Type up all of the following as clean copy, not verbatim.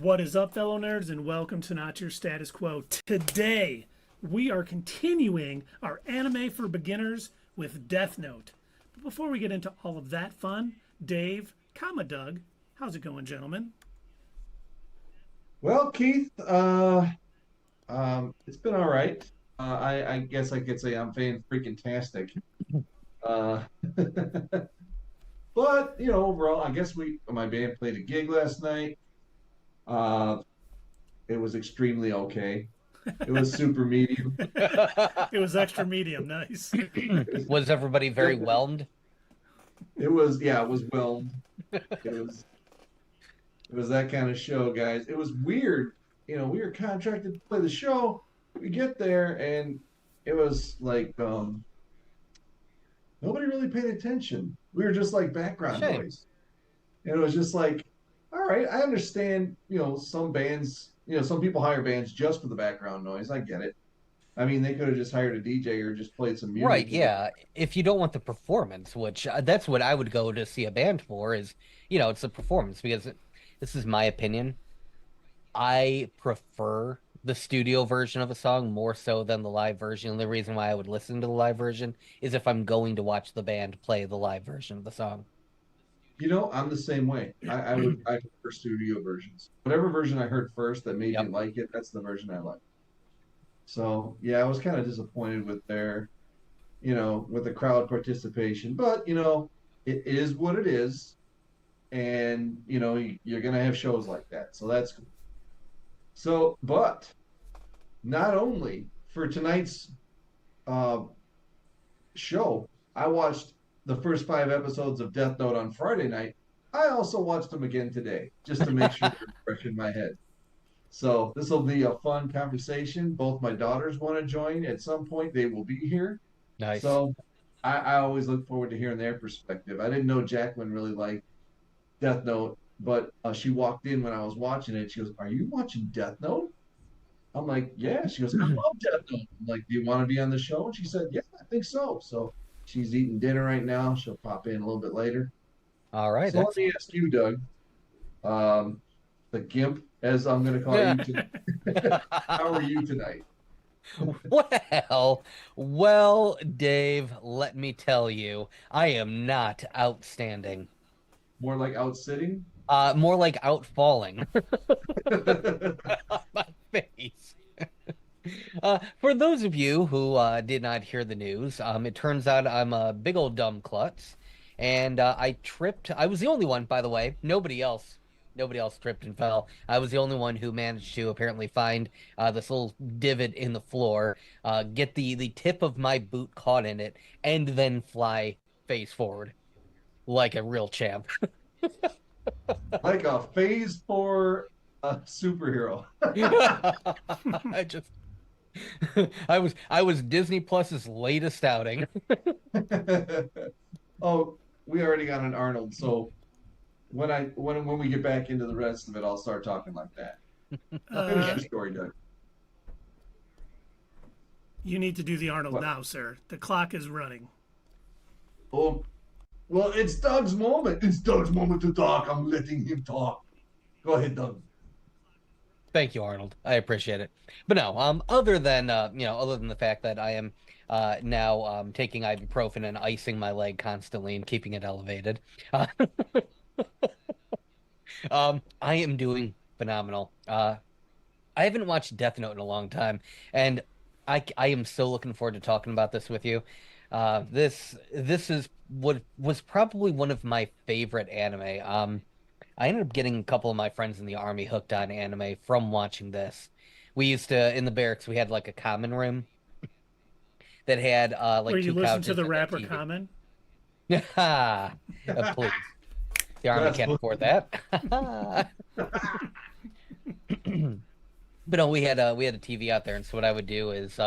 What is up, fellow nerds, and welcome to Not Your Status Quo. Today, we are continuing our anime for beginners with Death Note. But before we get into all of that fun, Dave, Doug, how's it going, gentlemen? Well, Keith, it's been all right. I guess I could say I'm fan freaking tastic. Uh, but overall, I guess my band played a gig last night. Uh, it was extremely okay. It was super medium. It was extra medium, nice. Was everybody very whelmed? Yeah, it was whelmed. It was it was that kind of show, guys. It was weird. We were contracted to play the show. We get there and it was like nobody really paid attention. We were just like background Shame. noise. And it was just like, all right, I understand, some bands, some people hire bands just for the background noise. I get it. I mean, they could have just hired a DJ or just played some Right, music. yeah. If you don't want the performance, which that's what I would go to see a band for, is, it's the performance, because this is my opinion. I prefer the studio version of a song more so than the live version. And the reason why I would listen to the live version is if I'm going to watch the band play the live version of the song. I'm the same way. I prefer studio versions. Whatever version I heard first that made me Yep. like it, that's the version I like. So yeah, I was kind of disappointed with with the crowd participation, but it is what it is, and you're gonna have shows like that, so that's cool. So, but not only for tonight's uh, show, I watched the first 5 episodes of Death Note on Friday night. I also watched them again today just to make sure they're fresh in my head. So this will be a fun conversation. Both my daughters want to join. At some point, they will be here. Nice. So I always look forward to hearing their perspective. I didn't know Jacqueline really liked Death Note, but she walked in when I was watching it. She goes, "Are you watching Death Note?" I'm like, "Yeah." She goes, "I love Death Note." I'm like, "Do you want to be on the show?" And she said, "Yeah, I think so." So she's eating dinner right now. She'll pop in a little bit later. All right, So let me ask you, Doug, um, the Gimp, as I'm going to call you today. How are you tonight? Well, well, Dave, let me tell you, I am not outstanding. More like out sitting? More like outfalling on my face. For those of you who did not hear the news, it turns out I'm a big old dumb klutz, and I tripped. I was the only one, by the way. Nobody else tripped and fell. I was the only one who managed to apparently find this little divot in the floor, get the tip of my boot caught in it, and then fly face forward like a real champ. Like a phase four superhero. I just I was Disney Plus's latest outing. Oh, we already got an Arnold, so when we get back into the rest of it, I'll start talking like that. Finish Uh, your story, Doug. you need to do the Arnold What? now, sir. The clock is running. Oh, well, it's Doug's moment. It's Doug's moment to talk. I'm letting him talk. Go ahead, Doug. Thank you, Arnold. I appreciate it. But no, other than the fact that I am now taking ibuprofen and icing my leg constantly and keeping it elevated, uh, I am doing phenomenal. I haven't watched Death Note in a long time, and I am so looking forward to talking about this with you. This is what was probably one of my favorite anime. I ended up getting a couple of my friends in the army hooked on anime from watching this. We used to, in the barracks, we had like a common room that had Where like you two listen to couches the and a rapper TV. Common. Please, the army That's can't afford that. But no, we had a TV out there, and so what I would do is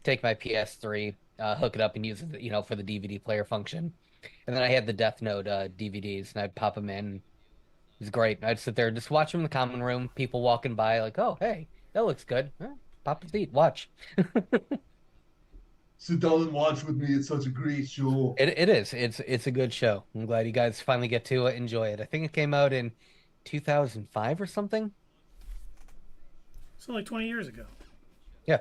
take my PS3, hook it up, and use it, for the DVD player function. And then I had the Death Note DVDs, and I'd pop them in. It was great. I'd sit there and just watch them in the common room. People walking by, like, "Oh, hey, that looks good." Pop a seat, watch. Sit down and watch with me. It's such a great show. It is. It's a good show. I'm glad you guys finally get to enjoy it. I think it came out in 2005 or something. So like 20 years ago. Yeah.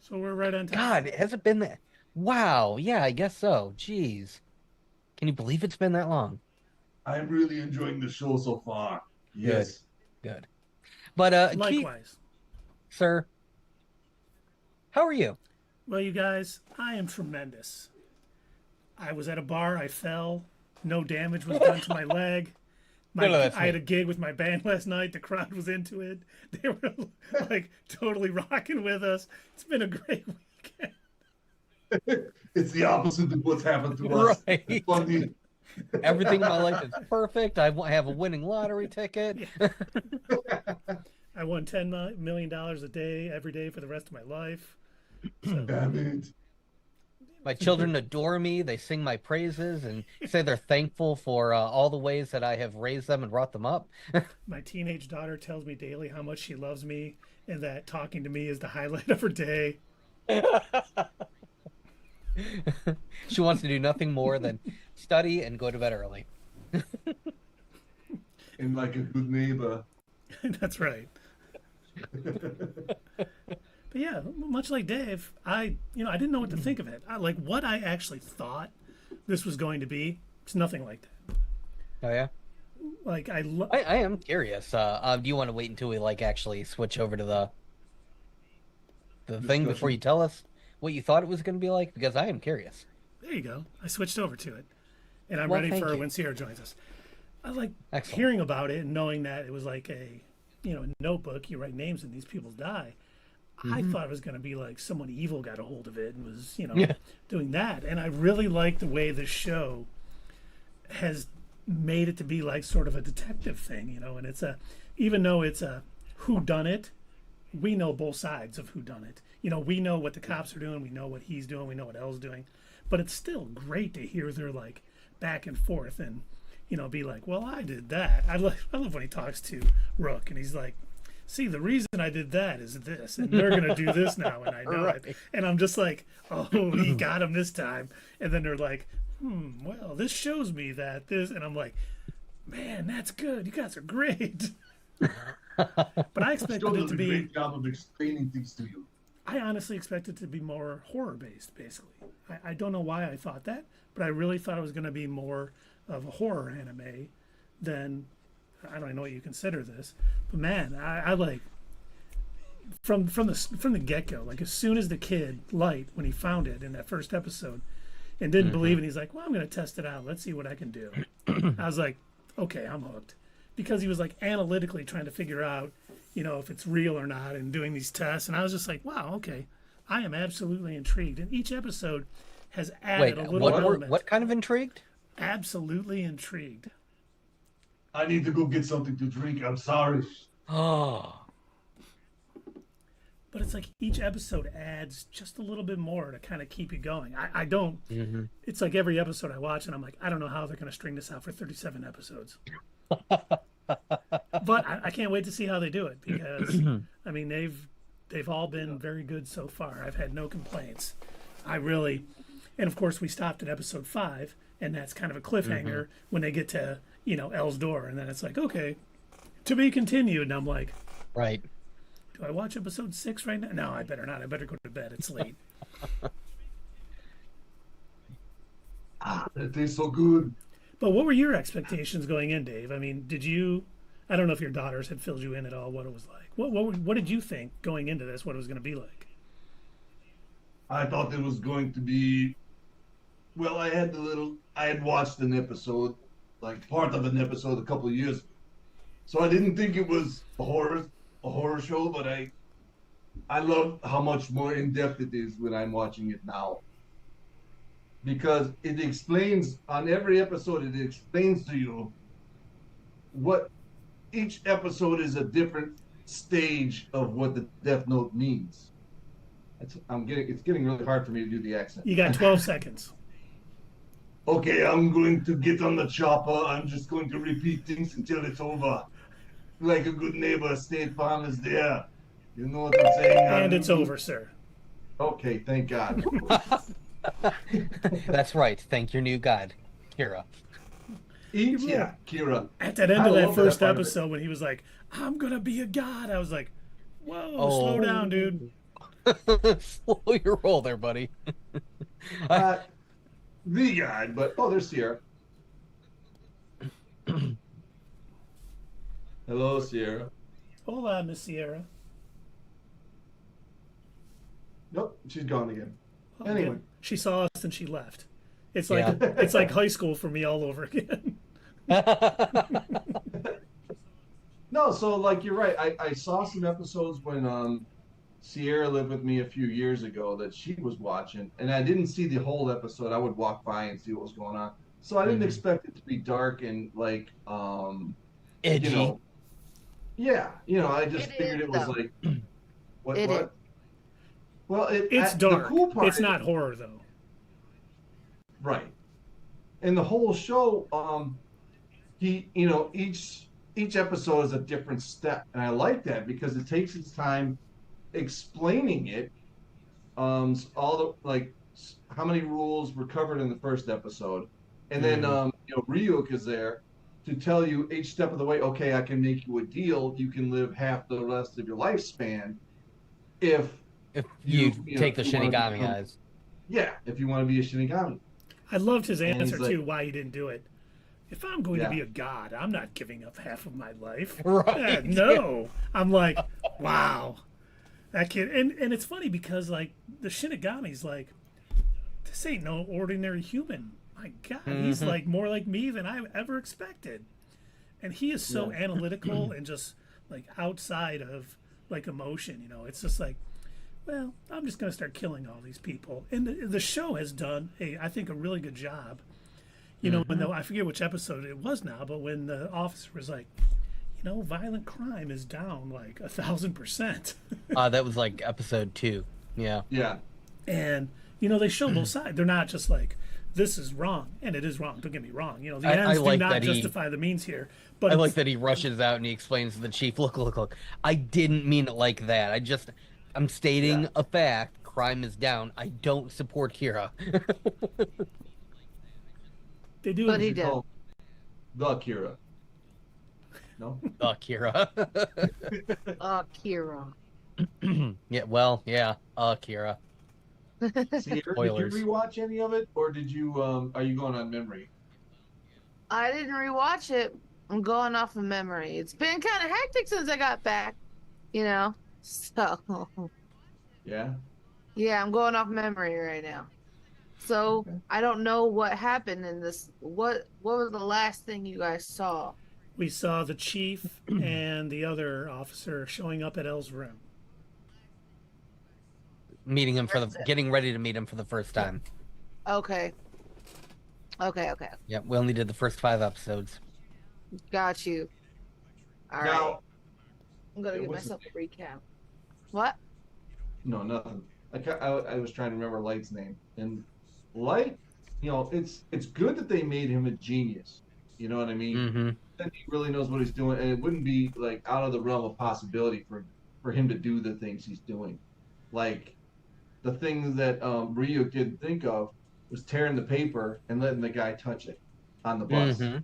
So we're right on time. God, has it been that? Wow. Yeah, I guess so. Jeez. Can you believe it's been that long? I'm really enjoying the show so far. Yes. Good. But Keith, Likewise. sir, how are you? Well, you guys, I am tremendous. I was at a bar. I fell. No damage was done to my leg. That's I had me. a gig with my band last night. The crowd was into it. They were like totally rocking with us. It's been a great weekend. It's the opposite of what's happened to us. Right. It's funny. Everything in my life is perfect. I have a winning lottery ticket. I won $10 million a day, every day for the rest of my life. So, Damn it. My children adore me. They sing my praises and say they're thankful for all the ways that I have raised them and brought them up. my teenage daughter tells me daily how much she loves me and that talking to me is the highlight of her day. She wants to do nothing more than study and go to bed early. And like a good neighbor. That's right. But yeah, much like Dave, I didn't know what to think of it. What I actually thought this was going to be. It's nothing like that. Oh yeah, I am curious. Do you want to wait until we actually switch over to the thing before you tell us what you thought it was going to be like? Because I am curious. There you go. I switched over to it, and I'm Well, ready thank for you. when Sierra joins us. I like Excellent. hearing about it and knowing that it was like a notebook. You write names and these people die. I thought it was going to be like someone evil got a hold of it and was, doing that. And I really like the way the show has made it to be like sort of a detective thing, and it's even though it's a whodunit, we know both sides of whodunit. We know what the cops are doing, we know what he's doing, we know what Elle's doing, but it's still great to hear their back and forth and, be like, well, I did that. I love when he talks to Rook and he's like, see, the reason I did that is this, and they're going to do this now, and I know it. And I'm just like, oh, he got him this time. And then they're like, well, this shows me that this, and I'm like, man, that's good. You guys are great. But I expected Still it does to a be, great job of explaining things to you. I honestly expected it to be more horror-based, basically. I don't know why I thought that, but I really thought it was going to be more of a horror anime than, I don't know what you consider this, but man, I like from the get-go, as soon as the kid Light, when he found it in that first episode and didn't believe it, he's like, well, I'm going to test it out, let's see what I can do. I was like, okay, I'm hooked, because he was analytically trying to figure out if it's real or not and doing these tests, and I was just like, wow, okay, I am absolutely intrigued, and each episode has added a little element. What kind of intrigued? Absolutely intrigued. I need to go get something to drink. I'm sorry. Oh, But it's each episode adds just a little bit more to kind of keep you going. I don't, it's like every episode I watch and I'm like, I don't know how they're going to string this out for 37 episodes. But I can't wait to see how they do it because, I mean, they've all been very good so far. I've had no complaints. And of course we stopped at episode 5 and that's kind of a cliffhanger when they get to, Elle's door. And then it's like, okay, to be continued. And I'm like, right. do I watch episode 6 right now? No, I better not. I better go to bed. It's late. That tastes so good. But what were your expectations going in, Dave? I mean, I don't know if your daughters had filled you in at all what it was like. What did you think going into this, what it was going to be like? I thought it was going to be, well, I had watched an episode, part of an episode a couple of years ago. So I didn't think it was a horror show, but I love how much more in-depth it is when I'm watching it now. Because it explains, on every episode, it explains to you what each episode is a different stage of what the Death Note means. It's getting really hard for me to do the accent. You got 12 seconds. Okay, I'm going to get on the chopper. I'm just going to repeat things until it's over. Like a good neighbor, State Farm is there. You know what I'm saying? And it's over, sir. Okay, thank God. That's right. Thank your new god, Kira. Yeah, Kira. At that end I of that love first part of it. episode when he was like, I'm going to be a god, I was like, Whoa, slow down, dude. Slow your roll there, buddy. The guy, but there's Sierra. Hello, Sierra. Hola, Miss Sierra. Nope, she's gone again. Oh, Anyway, good. She saw us and she left. It's like it's like high school for me all over again. no, so like you're right. I saw some episodes when Sierra lived with me a few years ago that she was watching, and I didn't see the whole episode. I would walk by and see what was going on. So I didn't expect it to be dark and like edgy. You know, yeah, I just figured it was like what? Well, it's dark. The cool part it's not horror though. Right. And the whole show, each episode is a different step, and I like that because it takes its time explaining it. All the like how many rules were covered in the first episode, and then Ryuk is there to tell you each step of the way. Okay, I can make you a deal. You can live half the rest of your lifespan if you take the Shinigami eyes. Yeah, if you want to be a Shinigami. I loved his answer like, too. Why he didn't do it. If I'm going to be a god, I'm not giving up half of my life. Right? No. I'm like, wow. That kid, and it's funny because like the Shinigami's like, this ain't no ordinary human. My God, he's like more like me than I ever expected, and he is so analytical and just like outside of like emotion. It's just like, well, I'm just gonna start killing all these people, and the show has done I think a really good job. When I forget which episode it was now, but when the officer was like, violent crime is down like 1,000%. That was like episode 2. Yeah. Yeah. And they show both sides. They're not just like, this is wrong, and it is wrong. Don't get me wrong. The ends do not justify the means here. But I like that he rushes out and he explains to the chief, look. I didn't mean it like that. I'm stating a fact. Crime is down. I don't support Kira. They do. But he did. The Kira. No? The Kira. Kira. Yeah, well, yeah. Kira. Sierra, Spoilers. did you rewatch any of it, or did you? Are you going on memory? I didn't rewatch it. I'm going off of memory. It's been kind of hectic since I got back, So. Yeah. Yeah, I'm going off memory right now. So I don't know what happened in this. What was the last thing you guys saw? We saw the chief and the other officer showing up at Elle's room. Meeting him getting ready to meet him for the first time. Okay. Yeah, we only did the first 5 episodes. Got you. All right. Now, I'm gonna give myself a recap. What? No, nothing. I was trying to remember Light's name, and Light, it's good that they made him a genius. You know what I mean? Mm-hmm. That he really knows what he's doing, and it wouldn't be like out of the realm of possibility for him to do the things he's doing. Like the thing that Ryuk didn't think of was tearing the paper and letting the guy touch it on the bus. Mm-hmm.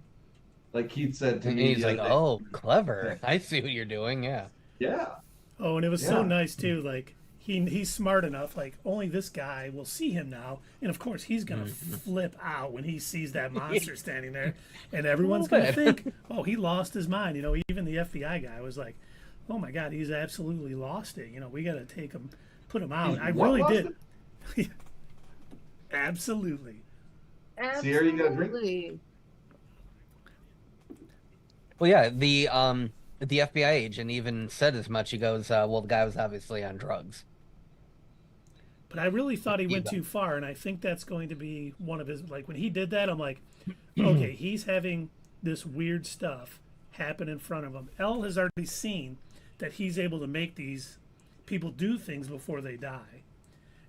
Like Keith said to And me. he's like, "Oh, clever! I see what you're doing." Yeah. Yeah. Oh, and it was so nice too. Like he's smart enough. Like only this guy will see him now, and of course he's gonna flip out when he sees that monster standing there, and everyone's gonna think, "Oh, he lost his mind." Even the FBI guy was like, "Oh my God, he's absolutely lost it." We gotta take him, put him out. I really did. Absolutely. Sierra, you got a drink? Well, yeah, the FBI agent even said as much. He goes, "Well, the guy was obviously on drugs." But I really thought he went too far, and I think that's going to be one of his. Like when he did that, I'm like, okay, he's having this weird stuff happen in front of him. Elle has already seen that he's able to make these people do things before they die,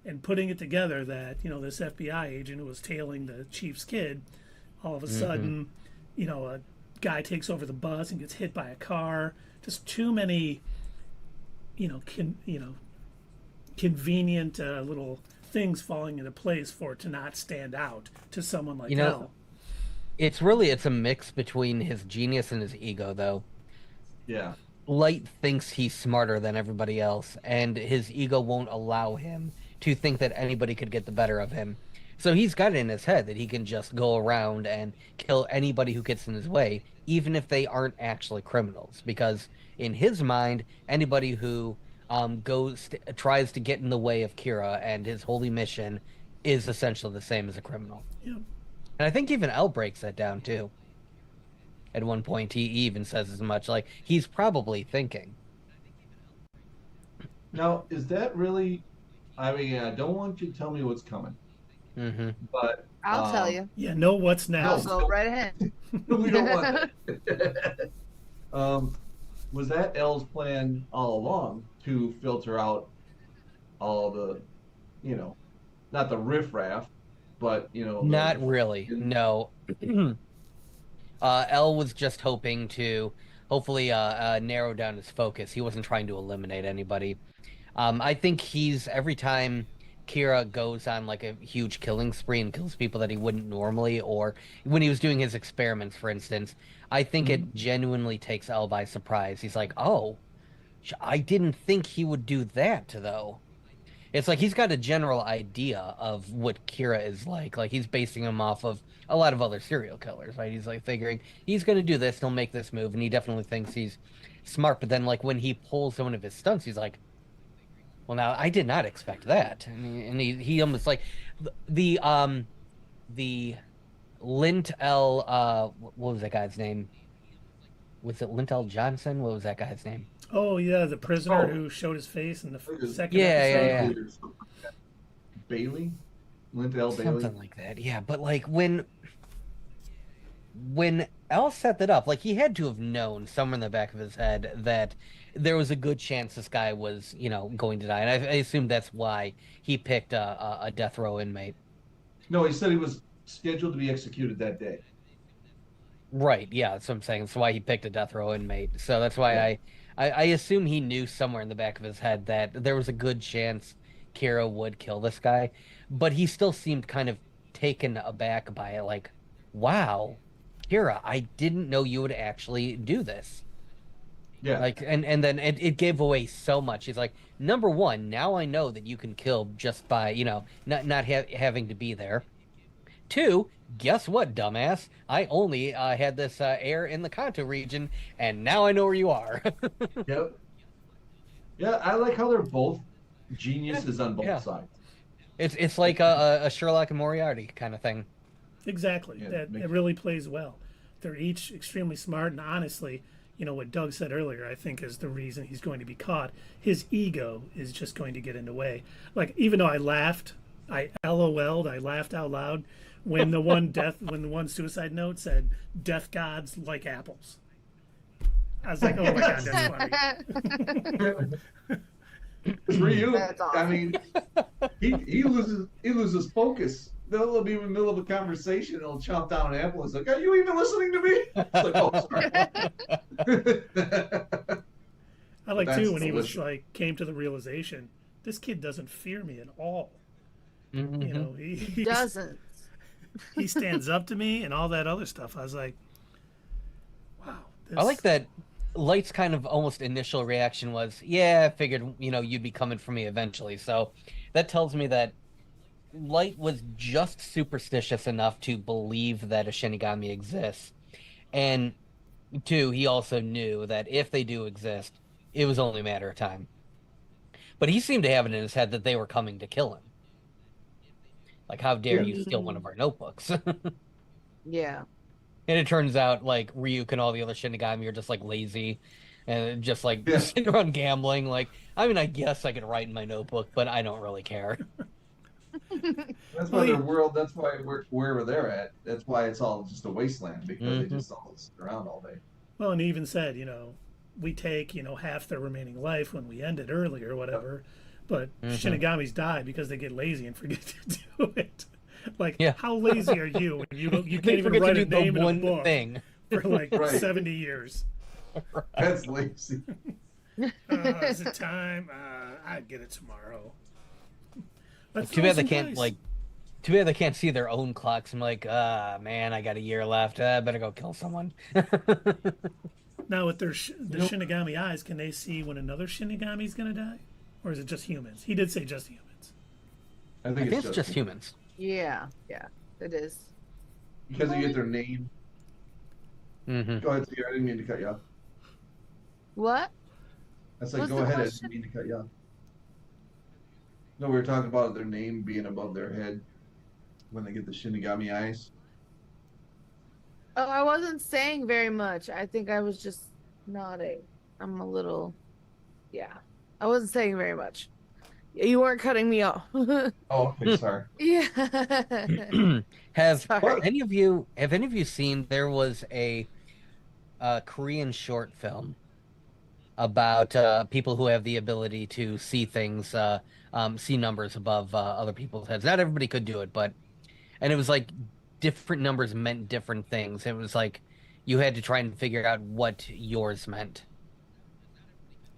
and putting it together that this FBI agent who was tailing the chief's kid, all of a sudden, a guy takes over the bus and gets hit by a car. Just too many, convenient little things falling into place for it to not stand out to someone like Elle. It's a mix between his genius and his ego, though. Yeah. Light thinks he's smarter than everybody else, and his ego won't allow him to think that anybody could get the better of him. So he's got it in his head that he can just go around and kill anybody who gets in his way, even if they aren't actually criminals. Because in his mind, anybody who tries to get in the way of Kira and his holy mission is essentially the same as a criminal. Yeah. And I think even L breaks that down too. At one point, he even says as much. Like, he's probably thinking. Now, is that really? I mean, I don't want you to tell me what's coming, Mm-hmm. but I'll tell you. Yeah, know what's I'll next. go right ahead. we don't want that. Was that L's plan all along to filter out all the, not the riffraff, but Not really. No. L was just hoping to hopefully narrow down his focus. He wasn't trying to eliminate anybody. I think every time Kira goes on like a huge killing spree and kills people that he wouldn't normally, or when he was doing his experiments, for instance, I think it genuinely takes L by surprise. He's like, oh, I didn't think he would do that, though. It's like he's got a general idea of what Kira is like. Like, he's basing him off of a lot of other serial killers, right? He's like figuring he's going to do this, he'll make this move, and he definitely thinks he's smart. But then, like, when he pulls one of his stunts, he's like, well, now I did not expect that. And he almost like the Lint L, what was that guy's name? Was it Lint L Johnson? What was that guy's name? Oh yeah, the prisoner who showed his face in the second Yeah, episode. yeah. Bailey, Lint L. Bailey, something like that. Yeah, but like when L set that up, like, he had to have known somewhere in the back of his head that there was a good chance this guy was, going to die, and I assume that's why he picked a death row inmate. No, he said he was scheduled to be executed that day. Right, yeah, that's what I'm saying. That's why he picked a death row inmate. So that's why I assume he knew somewhere in the back of his head that there was a good chance Kira would kill this guy. But he still seemed kind of taken aback by it, like, wow, Kira, I didn't know you would actually do this. Yeah. Like, and then it gave away so much. He's like, number one, now I know that you can kill just by, not having to be there. Two, guess what, dumbass? I only had this air in the Kanto region, and now I know where you are. Yep. Yeah, I like how they're both geniuses on both sides. It's like a Sherlock and Moriarty kind of thing. Exactly. Yeah, It really plays well. They're each extremely smart, and honestly, what Doug said earlier, I think, is the reason he's going to be caught. His ego is just going to get in the way. Like, even though I laughed, I LOL'd, I laughed out loud when the one suicide note said, "Death gods like apples." I was like, oh my god, that's funny. Ryu, That's awesome. I mean, he loses focus. They'll be in the middle of a conversation and he'll chomp down an apple and it's like, are you even listening to me? It's like, oh, sorry. I like That's too when he was delicious. like came to the realization, this kid doesn't fear me at all. Mm-hmm. He Doesn't. he stands up to me and all that other stuff. I was like, wow. I like that Light's kind of almost initial reaction was, yeah, I figured, you'd be coming for me eventually. So that tells me that Light was just superstitious enough to believe that a Shinigami exists. And two, he also knew that if they do exist, it was only a matter of time. But he seemed to have it in his head that they were coming to kill him. Like, how dare you steal one of our notebooks? Yeah. And it turns out, like, Ryuk and all the other Shinigami are just, like, lazy and just, like, sitting around gambling. Like, I mean, I guess I could write in my notebook, but I don't really care. That's why their world, that's why wherever they're at, that's why it's all just a wasteland, because they just all sit around all day. Well, and he even said, we take, half their remaining life when we end it early or whatever, but Shinigamis die because they get lazy and forget to do it. Like, how lazy are you when you can't even write a name in a book for like 70 years? Right. That's lazy. Is it time? I'd get it tomorrow. Too bad they can't Too bad they can't see their own clocks. I'm like, man, I got a year left. I better go kill someone. Now, with the Shinigami eyes, can they see when another Shinigami's going to die? Or is it just humans? He did say just humans. I I think think it's just humans. Yeah, it is. Because you get their name. Mm-hmm. Go ahead, Sierra. I didn't mean to cut you off. What? I said, What's go the ahead. I question? didn't mean to cut you off. No, we were talking about their name being above their head when they get the Shinigami eyes. Oh, I wasn't saying very much. I think I was just nodding. I'm a little, yeah. I wasn't saying very much. You weren't cutting me off. Oh, okay, sorry. Yeah. have Sorry. any of you seen there was a Korean short film about people who have the ability to see things, see numbers above other people's heads. Not everybody could do it, and it was like different numbers meant different things. It was like you had to try and figure out what yours meant.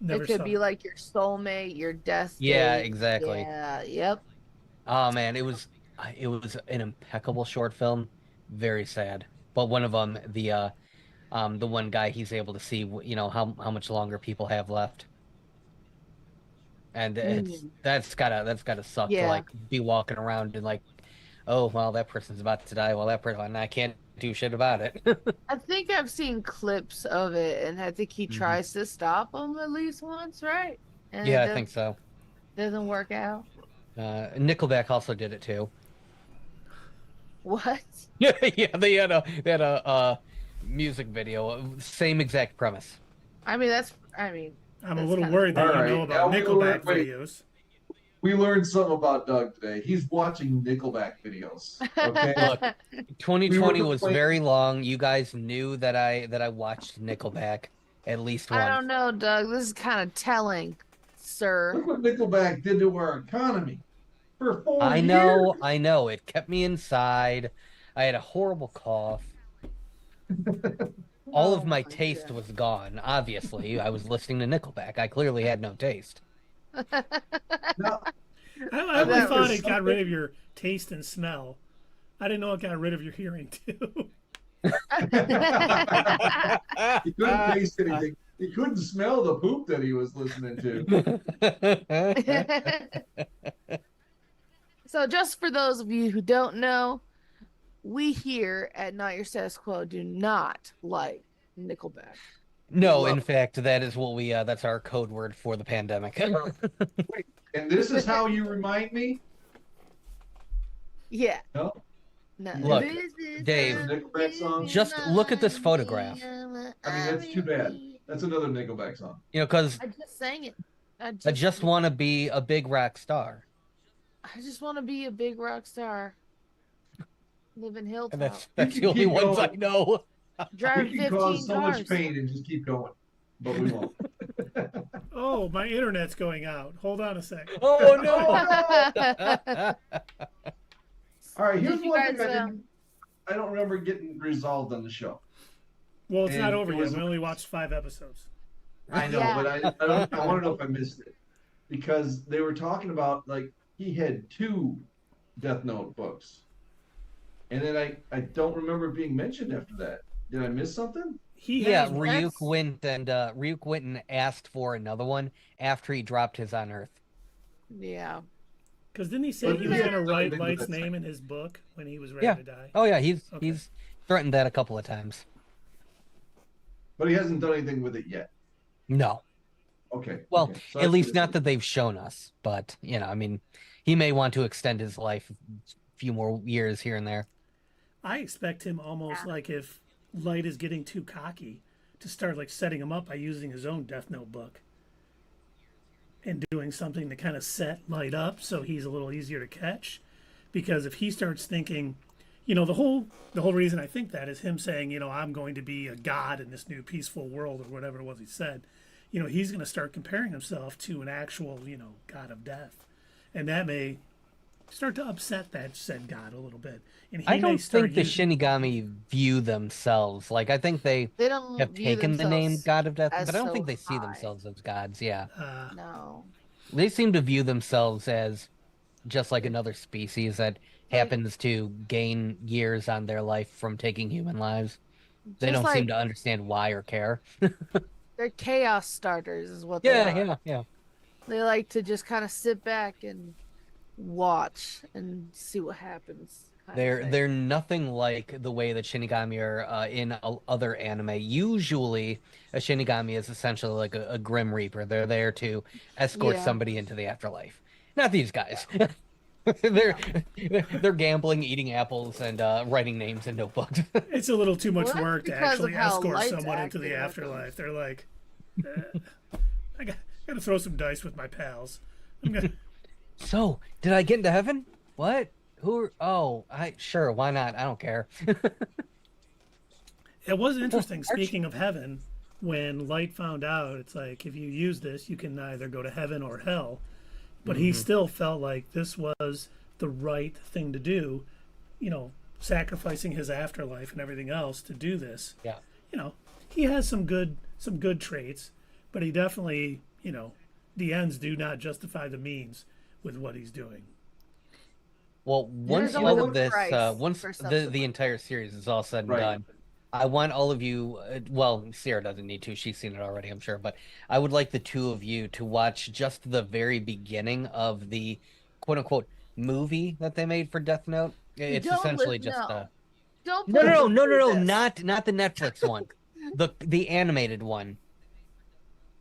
Never It could saw be like your soulmate, your destiny. Yeah, exactly. Yeah, yep. Oh man, it was an impeccable short film. Very sad, but one of them, the one guy, he's able to see how much longer people have left, and that's gotta suck to Yeah. like be walking around and like, oh well, that person's about to die. Well, that person, and I can't do shit about it. I think I've seen clips of it, and I think he tries to stop him at least once, right? And Yeah, it I think so. doesn't work out. Nickelback also did it too. What? Yeah, they had a music video, same exact premise. I'm a That's little kinda- worried that All you right, know about now we Nickelback learned- wait. videos. We learned something about Doug today. He's watching Nickelback videos. Okay. Look, 2020 was complaining- very long. You guys knew that I watched Nickelback at least once. I don't know, Doug. This is kind of telling, sir. Look what Nickelback did to our economy for 4 I years. know. It kept me inside. I had a horrible cough. All of Oh my my taste God. was gone. Obviously, I was listening to Nickelback. I clearly had no taste. Now, I always That thought was it got rid of your taste and smell. I didn't know it got rid of your hearing too. he couldn't taste anything. He couldn't smell the poop that he was listening to. So, just for those of you who don't know, we here at Not Your Status Quo do not like Nickelback. No, Love in it. fact, that is what we that's our code word for the pandemic. And this is how you remind me? Yeah. No? No. Look, This is Dave, how Nickelback song? Just look at this photograph. I mean, that's too bad. That's another Nickelback song. Because I just sang it. I just want to be a big rock star. I just want to be a big rock star. Live in Hilltop. And that's You the can only keep ones I going. know. Drive We 15 can cause so cars. much pain and just keep going. But we won't. Oh, my internet's going out. Hold on a second. Oh no! All right, here's Did you one thing guys, I don't remember getting resolved on the show. Well, it's not And over it yet. was- We only watched 5 episodes. I know, Yeah. but I want to know if I missed it. Because they were talking about, like, he had 2 Death Note books. And then I don't remember it being mentioned after that. Did I miss something? He Yeah, has Ryuk went and asked for another one after he dropped his on Earth. Yeah. because didn't he say But he was yeah, going to write something Light's that's- name in his book when he was ready Yeah. to die? Oh yeah, he's Okay. he's threatened that a couple of times. But he hasn't done anything with it yet. No, Okay. well, okay. So at that's least good. not that they've shown us. But I mean, he may want to extend his life a few more years here and there. I expect him almost like if Light is getting too cocky to start like setting him up by using his own Death Note book and doing something to kind of set Light up so he's a little easier to catch. Because if he starts thinking, the whole reason I think that is him saying, I'm going to be a god in this new peaceful world or whatever it was he said. He's going to start comparing himself to an actual, god of death, and that may start to upset that said god a little bit. And he I may don't start think the using- Shinigami view themselves like I think they They don't have view taken the name themselves God of Death, as but I don't so think they see high. themselves as gods. Yeah, No. they seem to view themselves as just like another species that happens to gain years on their life from taking human lives. They Just don't like seem to understand why or care. they're chaos starters, is what they Yeah, are. yeah. They like to just kind of sit back and watch and see what happens, kind of thing. They're nothing like the way that Shinigami are in other anime. Usually, a Shinigami is essentially like a Grim Reaper. They're there to escort Yeah. somebody into the afterlife. Not these guys. No. They're gambling, eating apples, and writing names in notebooks. It's a little too much Well, that's work to because of actually how escort Light's someone into acting the with afterlife. They're like, I got to throw some dice with my pals. I'm gonna. So, did I get into heaven? What? Who? Oh, sure. Why not? I don't care. It was interesting. Archie. Speaking of heaven, when Light found out, it's like if you use this, you can either go to heaven or hell. But he still felt like this was the right thing to do, you know, sacrificing his afterlife and everything else to do this. Yeah. You know, he has some good traits, but he definitely, you know, the ends do not justify the means with what he's doing. Well, once There's all always of a this, price once for the subsequent. entire series is all said and Right. done, I want all of you. Well, Sierra doesn't need to; she's seen it already, I'm sure. But I would like the two of you to watch just the very beginning of the "quote unquote" movie that they made for Death Note. It's Don't essentially listen. just No. Don't no, please no, no, no, no, do this. not the Netflix one, the animated one.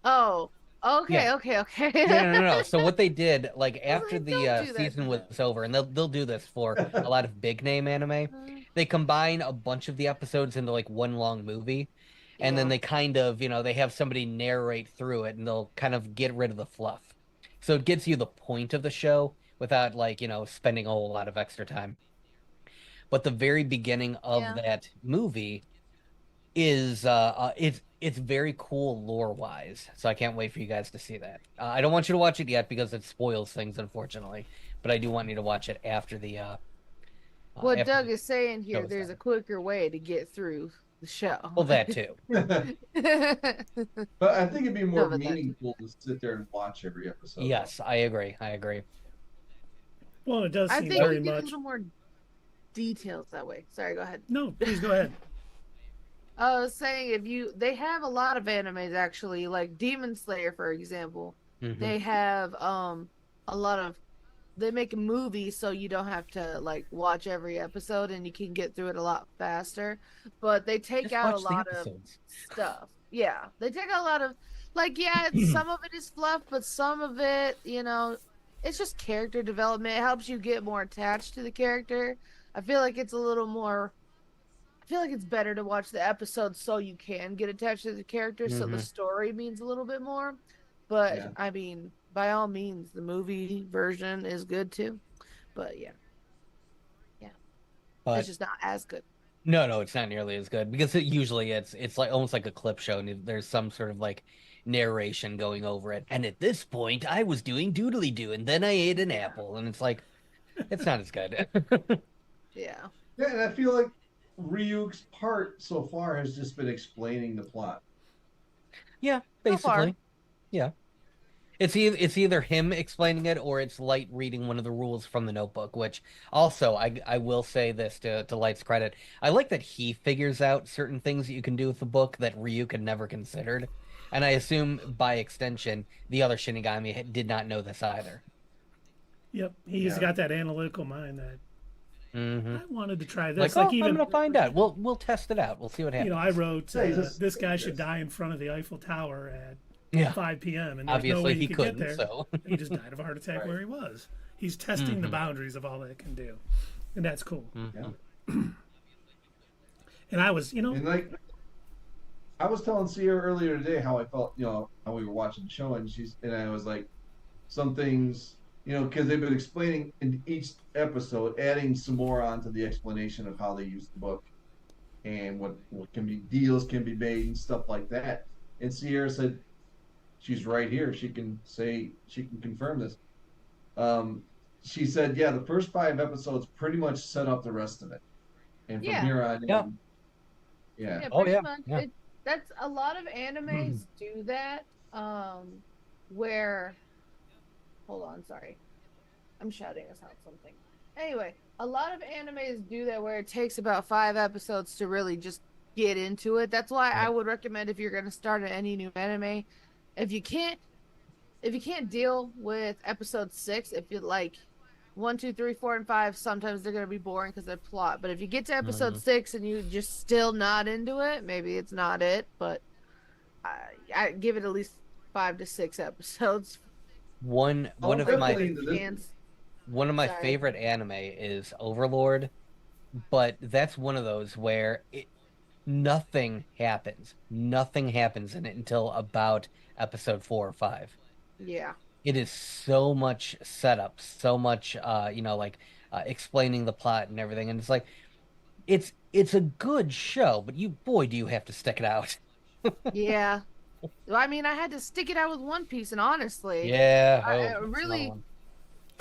Oh. Okay. Yeah. Okay. Okay. Yeah, no. So what they did, like I was after like, the don't do that season to was them. over, and they'll do this for a lot of big name anime. They combine a bunch of the episodes into like one long movie, and then Yeah. they kind of, they have somebody narrate through it, and they'll kind of get rid of the fluff. So it gets you the point of the show without like, spending a whole lot of extra time. But the very beginning of Yeah. that movie is it's very cool lore wise, so I can't wait for you guys to see that. I don't want you to watch it yet because it spoils things, unfortunately, but I do want you to watch it after the What after Doug the is saying show here, is there's a done. quicker way to get through the show. Well, that too. But I think it'd be more No, but that- meaningful to sit there and watch every episode. Yes, I agree. Well, it does I seem think very you get a much. little more details that way. Sorry, go ahead. No, please go ahead. I was saying they have a lot of animes actually, like Demon Slayer, for example. Mhm. They have a lot of they make a movie so you don't have to like watch every episode and you can get through it a lot faster. But they take Just out a watch the lot of episodes. stuff. Yeah. They take out a lot of some of it is fluff, but some of it, it's just character development. It helps you get more attached to the character. I feel like it's a little more I feel like it's better to watch the episode so you can get attached to the character, so the Mhm. story means a little bit more. But Yeah. I mean, by all means, the movie version is good too. But yeah, But it's just not as good. no, it's not nearly as good because usually it's like almost like a clip show, and there's some sort of like narration going over it. And at this point, I was doing doodly doo, and then I ate an apple, and it's like it's not as good. Yeah. Yeah, and I feel like Ryuk's part so far has just been explaining the plot. Yeah, So far. basically. Yeah. It's either him explaining it or it's Light reading one of the rules from the notebook, which also I will say this to Light's credit. I like that he figures out certain things that you can do with the book that Ryuk had never considered. And I assume by extension the other Shinigami did not know this either. Yep, he's Yeah. got that analytical mind that Mm-hmm. I wanted to try Like, this. Like I'm even, gonna find out. We'll test it out. We'll see what happens. I wrote Yeah, he's just- this guy should die in front of the Eiffel Tower at Yeah. 5 p.m. and there's no Obviously way he he could couldn't, get there. so He just died of a heart attack Right. where he was. He's testing the Mhm. boundaries of all that it can do, and that's cool. Mhm. And I was, And like, I was telling Sierra earlier today how I felt, how we were watching the show, and I was like, some things, because they've been explaining in each episode, adding some more onto the explanation of how they use the book, and what deals can be made and stuff like that. And Sierra said, she's right here. She can confirm this. She said, yeah, the first 5 episodes pretty much set up the rest of it, and from Yeah. here on Yeah. in, yeah. Yeah, Oh, pretty yeah, much. yeah. That's a lot of animes do that. Where, hold on, sorry, I'm shouting us out something. Anyway, a lot of animes do that where it takes about 5 episodes to really just get into it. That's why I would recommend, if you're going to start any new anime, if you can't deal with episode 6, if you like 1, 2, 3, 4, and 5, sometimes they're going to be boring because they're plot. But if you get to episode 6 and you just still not into it, maybe it's not it. But I give it at least 5 to 6 episodes. One of my favorite anime is Overlord, but that's one of those where nothing happens in it until about episode 4 or 5. Yeah. It is so much setup, so much explaining the plot and everything, and it's like it's a good show, but do you have to stick it out. Yeah. I mean, I had to stick it out with One Piece, and honestly,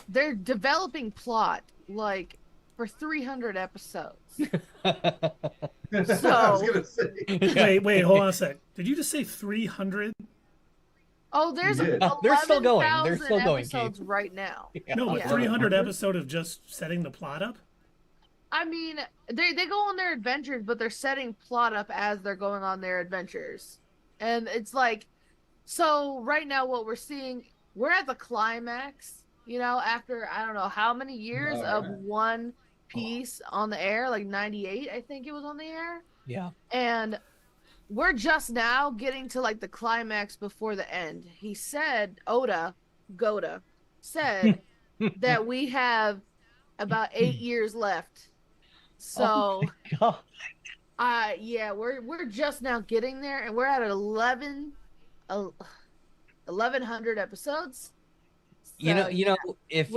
they're developing plot like for 300 episodes. I was gonna say. Wait, hold on a sec. Did you just say 300? Oh, there's They're still going. They're still going, episodes right now. No, but 300 episode of just setting the plot up? I mean, they go on their adventures, but they're setting plot up as they're going on their adventures. And it's like, so right now what we're seeing, we're at the climax, after I don't know how many years of One Piece on the air, like 98, I think it was on the air. Yeah. And we're just now getting to like the climax before the end. He said, Goda said that we have about 8 years left. So, we're just now getting there, and we're at 1,100 episodes. So, if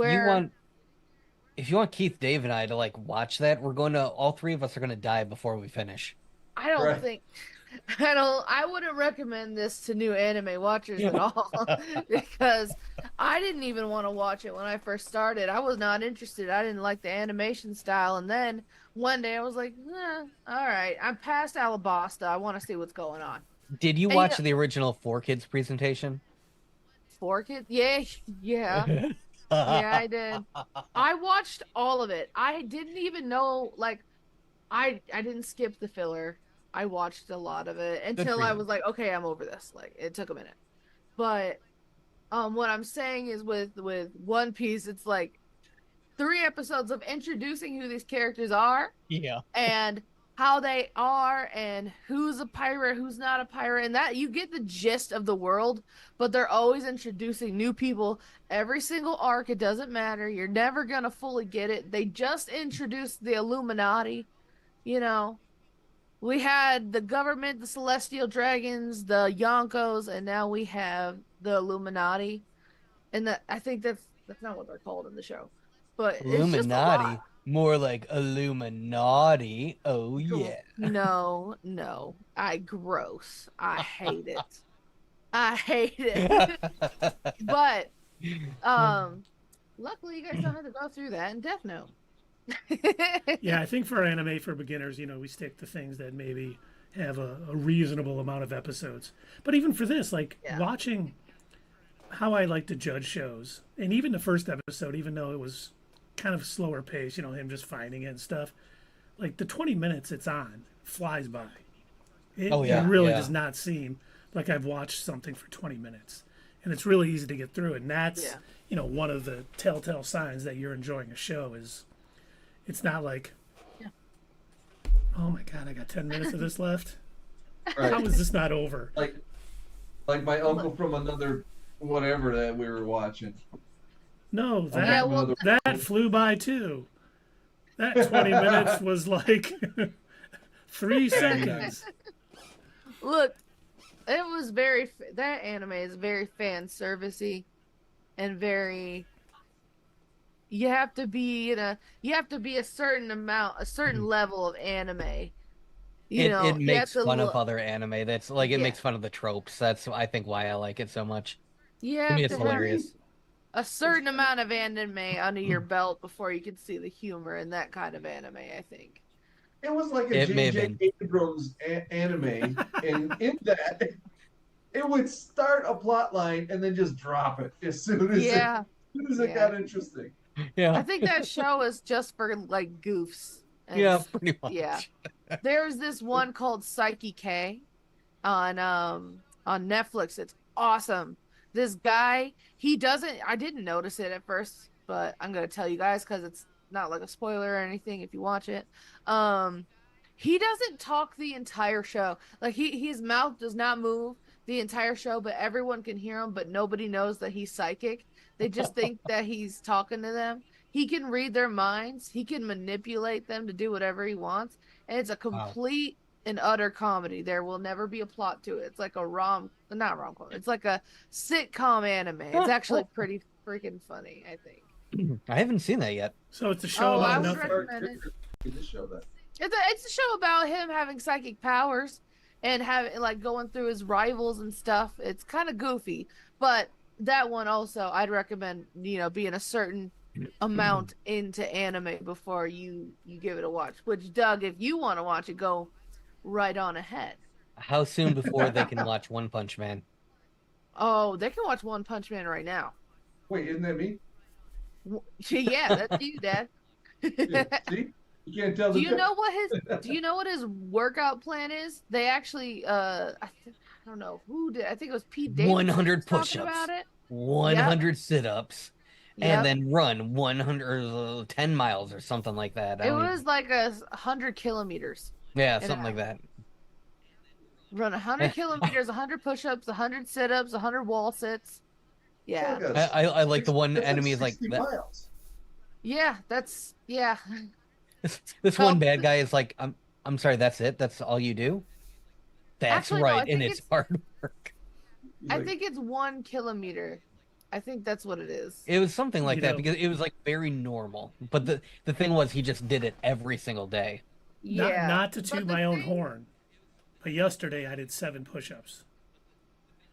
you want Keith, Dave, and I to like watch that, all 3 of us are going to die before we finish. I wouldn't recommend this to new anime watchers at all, because I didn't even want to watch it when I first started. I was not interested. I didn't like the animation style. And then one day I was like, all right, I'm past Alabasta. I want to see what's going on. Did you watch the original 4Kids presentation? 4Kids? Yeah. Yeah, I did. I watched all of it. I didn't even know, I didn't skip the filler. I watched a lot of it until I was like, okay, I'm over this. Like, it took a minute. But what I'm saying is with One Piece, it's like 3 episodes of introducing who these characters are. Yeah. And how they are, and who's a pirate, who's not a pirate, and that you get the gist of the world, but they're always introducing new people. Every single arc, it doesn't matter. You're never going to fully get it. They just introduced the Illuminati, We had the government, the Celestial Dragons, the Yonkos, and now we have the Illuminati. And I think that's not what they're called in the show. But Illuminati, it's just a lot. More like Illuminati. Oh yeah. No. Gross. I hate it. I hate it. But luckily you guys don't have to go through that in Death Note. Yeah, I think for anime for beginners, we stick to things that maybe have a reasonable amount of episodes. But even for this, watching how I like to judge shows, and even the first episode, even though it was kind of slower pace, him just finding it and stuff, like the 20 minutes it's on flies by. It really does not seem like I've watched something for 20 minutes. And it's really easy to get through it. And that's, one of the telltale signs that you're enjoying a show is it's not like, oh my God, I got 10 minutes of this left. Right. How is this not over? Like my uncle from another whatever that we were watching. No, that flew by too. That 20 minutes was like 3 seconds. Look, it was that anime is very fan servicey and very. You have to be a certain level of anime. It makes fun of other anime. That's like, it makes fun of the tropes. That's, I think, why I like it so much. Yeah, to me, it's hilarious. A certain amount of anime under your belt before you can see the humor in that kind of anime, I think. It was like a J.J. Abrams anime, and in that, it would start a plot line and then just drop it as soon as it got interesting. Yeah, I think that show is just for like goofs. Yeah, pretty much. Yeah, There's this one called Psyche K on Netflix. It's awesome. This guy, he doesn't. I didn't notice it at first, but I'm gonna tell you guys because it's not like a spoiler or anything if you watch it. He doesn't talk the entire show. Like his mouth does not move the entire show, but everyone can hear him, but nobody knows that he's psychic. They just think that he's talking to them. He can read their minds. He can manipulate them to do whatever he wants. And it's a complete and utter comedy. There will never be a plot to it. It's like a not rom-com. It's like a sitcom anime. It's actually pretty freaking funny, I think. I haven't seen that yet. So it's a show about nothing. It's a show about him having psychic powers and having like going through his rivals and stuff. It's kind of goofy, but that one also I'd recommend, being a certain amount into anime before you give it a watch. Which, Doug, if you want to watch it, go right on ahead. How soon before they can watch One Punch Man? Oh, they can watch One Punch Man right now. Wait, isn't that me? Yeah, that's you, Dad. Yeah, see? You can't tell. Do you know what his workout plan is? They actually, I don't know who did. I think it was Pete Davidson. 100 push-ups, about it. 100 sit-ups, Yep. and then run 10 miles or something like that. It was like 100 kilometers. Yeah, something like that. Run 100 kilometers, 100 push-ups, 100 sit-ups, 100 wall sits. Yeah. I like the one enemy is like that. Miles. Yeah, yeah. This one bad guy is like, I'm sorry, that's it? That's all you do? That's Actually, right, no, and it's hard work. I think it's 1 kilometer. I think that's what it is. It was something like that because it was like very normal. But the thing was, he just did it every single day. Yeah. Not to toot my own horn, but yesterday I did 7 push-ups.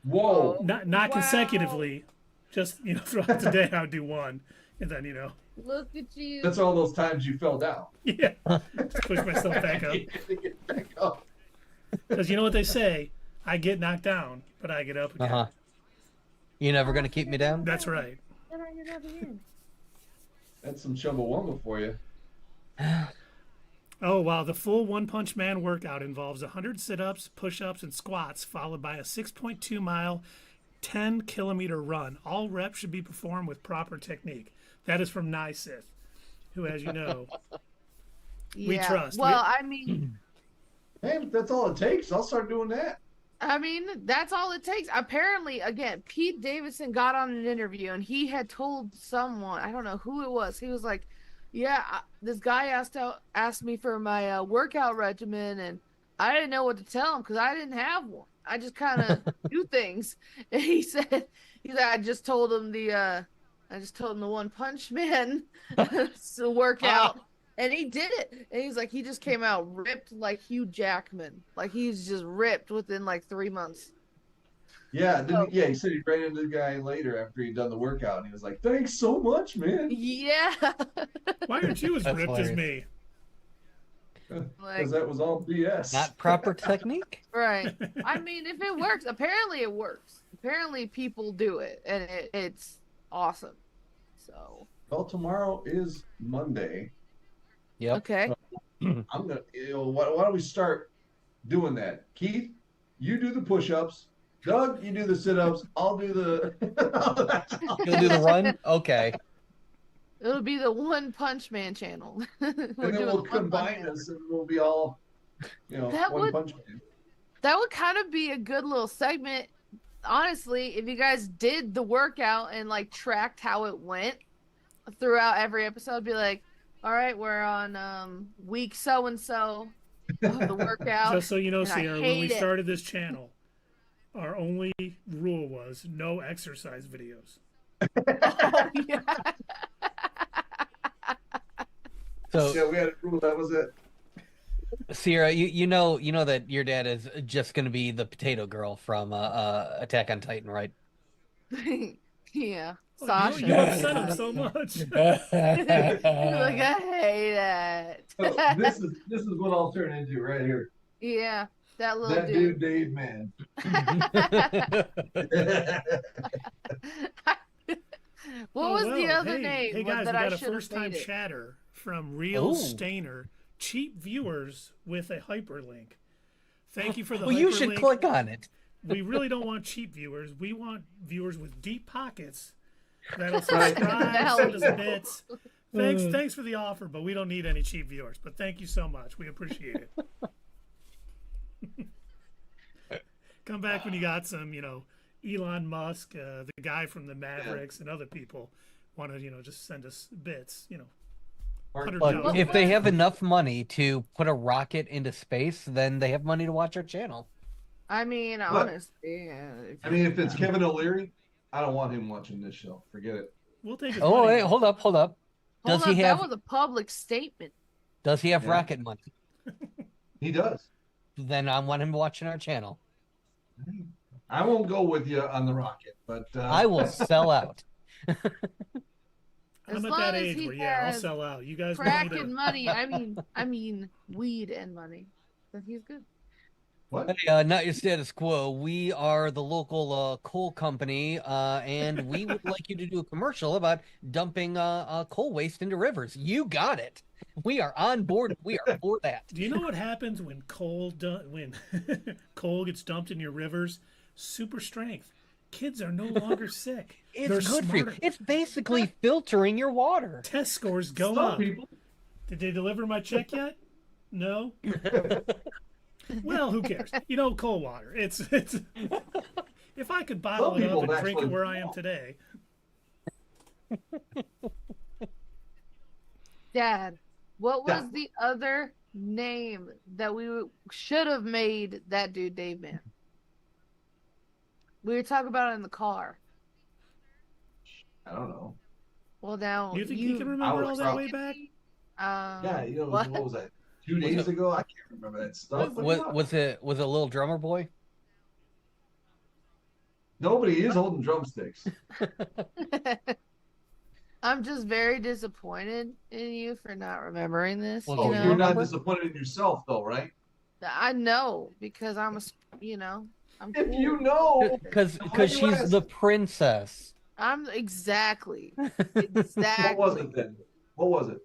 Whoa! Not consecutively, just throughout the day I would do 1, and then Look at you. That's all those times you fell down. Yeah, just push myself back up. Get back up. Because you know what they say, I get knocked down, but I get up again. You never gonna keep me down? That's right. That's some Chumbawamba for you. Oh, wow. The full One Punch Man workout involves 100 sit-ups, push-ups, and squats, followed by a 6.2-mile, 10-kilometer run. All reps should be performed with proper technique. That is from NYSQ, who, as you know, we trust. Well, I mean... Hey, that's all it takes. I'll start doing that. I mean, that's all it takes. Apparently, again, Pete Davidson got on an interview, and he had told someone, I don't know who it was, he was like, yeah, this guy asked me for my workout regimen, and I didn't know what to tell him because I didn't have one. I just kind of do things. And he said, I just told him the One Punch Man workout, and he did it. And he's like, he just came out ripped like Hugh Jackman. Like he's just ripped within like 3 months. Yeah, he said he ran into the guy later after he'd done the workout, and he was like, "Thanks so much, man." Yeah. Why aren't you as ripped hilarious. as me? Because that was all BS. Not proper technique? Right. I mean, if it works, apparently it works. Apparently people do it, and it's awesome. So. Well, tomorrow is Monday. Yep. Okay. I'm gonna. Why don't we start doing that? Keith, you do the push-ups. Doug, you do the sit-ups. I'll do the. You'll do the run? Okay. It'll be the One Punch Man channel. And then we'll combine us, and we'll be all, One Punch Man. That would kind of be a good little segment. Honestly, if you guys did the workout and like tracked how it went throughout every episode, be like, all right, we're on week so and so of the workout. Just so you know, and I Sierra, when hate we it. started this channel, our only rule was no exercise videos. Oh, yeah. So Yeah, we had a rule. That was it. Sierra, you know that your dad is just gonna be the potato girl from Attack on Titan, right? Yeah. Oh, Sasha. you upset him so much. He's like, I hate it. So this is what I'll turn into right here. Yeah. That little That dude. dude, Dave, man. What was the other hey, name Hey guys, that we I got a should have first-time made it? chatter from Real Ooh. Stainer cheap viewers with a hyperlink. Thank you for the Well, hyperlink. you should click on it. We really don't want cheap viewers. We want viewers with deep pockets that'll subscribe, send us bits. Thanks for the offer, but we don't need any cheap viewers. But thank you so much. We appreciate it. Come back when you got some, Elon Musk, the guy from the Mavericks, and other people want to, just send us bits, Look, if they have enough money to put a rocket into space, then they have money to watch our channel. I mean, honestly, if it's Kevin O'Leary, I don't want him watching this show. Forget it. We'll take his Oh, money. wait, hold up. Does he have? That was a public statement. Does he have rocket money? He does. Then I want him watching our channel. I won't go with you on the rocket, but I will sell out. I'm at that age where I'll sell out. You guys crack need and money. I mean weed and money. Then he's good. what? Hey, not your status quo. We are the local coal company, and we would like you to do a commercial about dumping coal waste into rivers. You got it. We are on board. We are for that. Do you know what happens when coal gets dumped in your rivers? Super strength. Kids are no longer sick. It's They're good smarter. for you. It's basically filtering your water. Test scores go Some up. people. Did they deliver my check yet? No. Well, who cares? Cold water. It's. If I could bottle Some it people up and drink it actually where I am today. Dad, what was the other name that we should have made that dude Dave Man? We were talking about it in the car. I don't know. Well, now Do you think you can remember all that way back? Yeah, what? what was that? 2 days ago? I can't remember that stuff. Was it a little drummer boy? Nobody is holding drumsticks. I'm just very disappointed in you for not remembering this. Well, Oh, you know? you're not disappointed in yourself, though, right? I know because I'm I'm If cool. you know, Because Why you she's ask? the princess. I'm exactly. what was it then? What was it?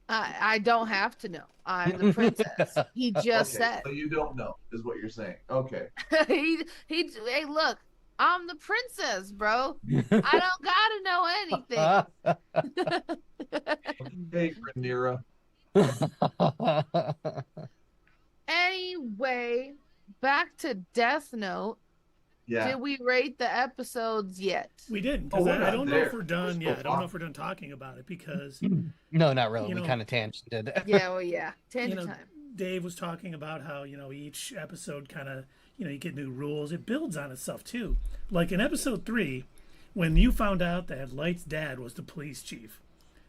I don't have to know. I'm the princess. He just said. So you don't know, is what you're saying. Okay. Hey, look, I'm the princess, bro. I don't gotta know anything. Hey, Rhaenyra. Anyway, back to Death Note. Yeah. Did we rate the episodes yet? We didn't, Oh, because we're I not don't know there. if we're done We're yet. I still don't know if talking. we're done talking about it because No, not really. You We know- kind of tangented. Yeah, well, yeah. Tangent time. Dave was talking about how each episode kind of you get new rules. It builds on itself too. Like in episode 3, when you found out that Light's dad was the police chief.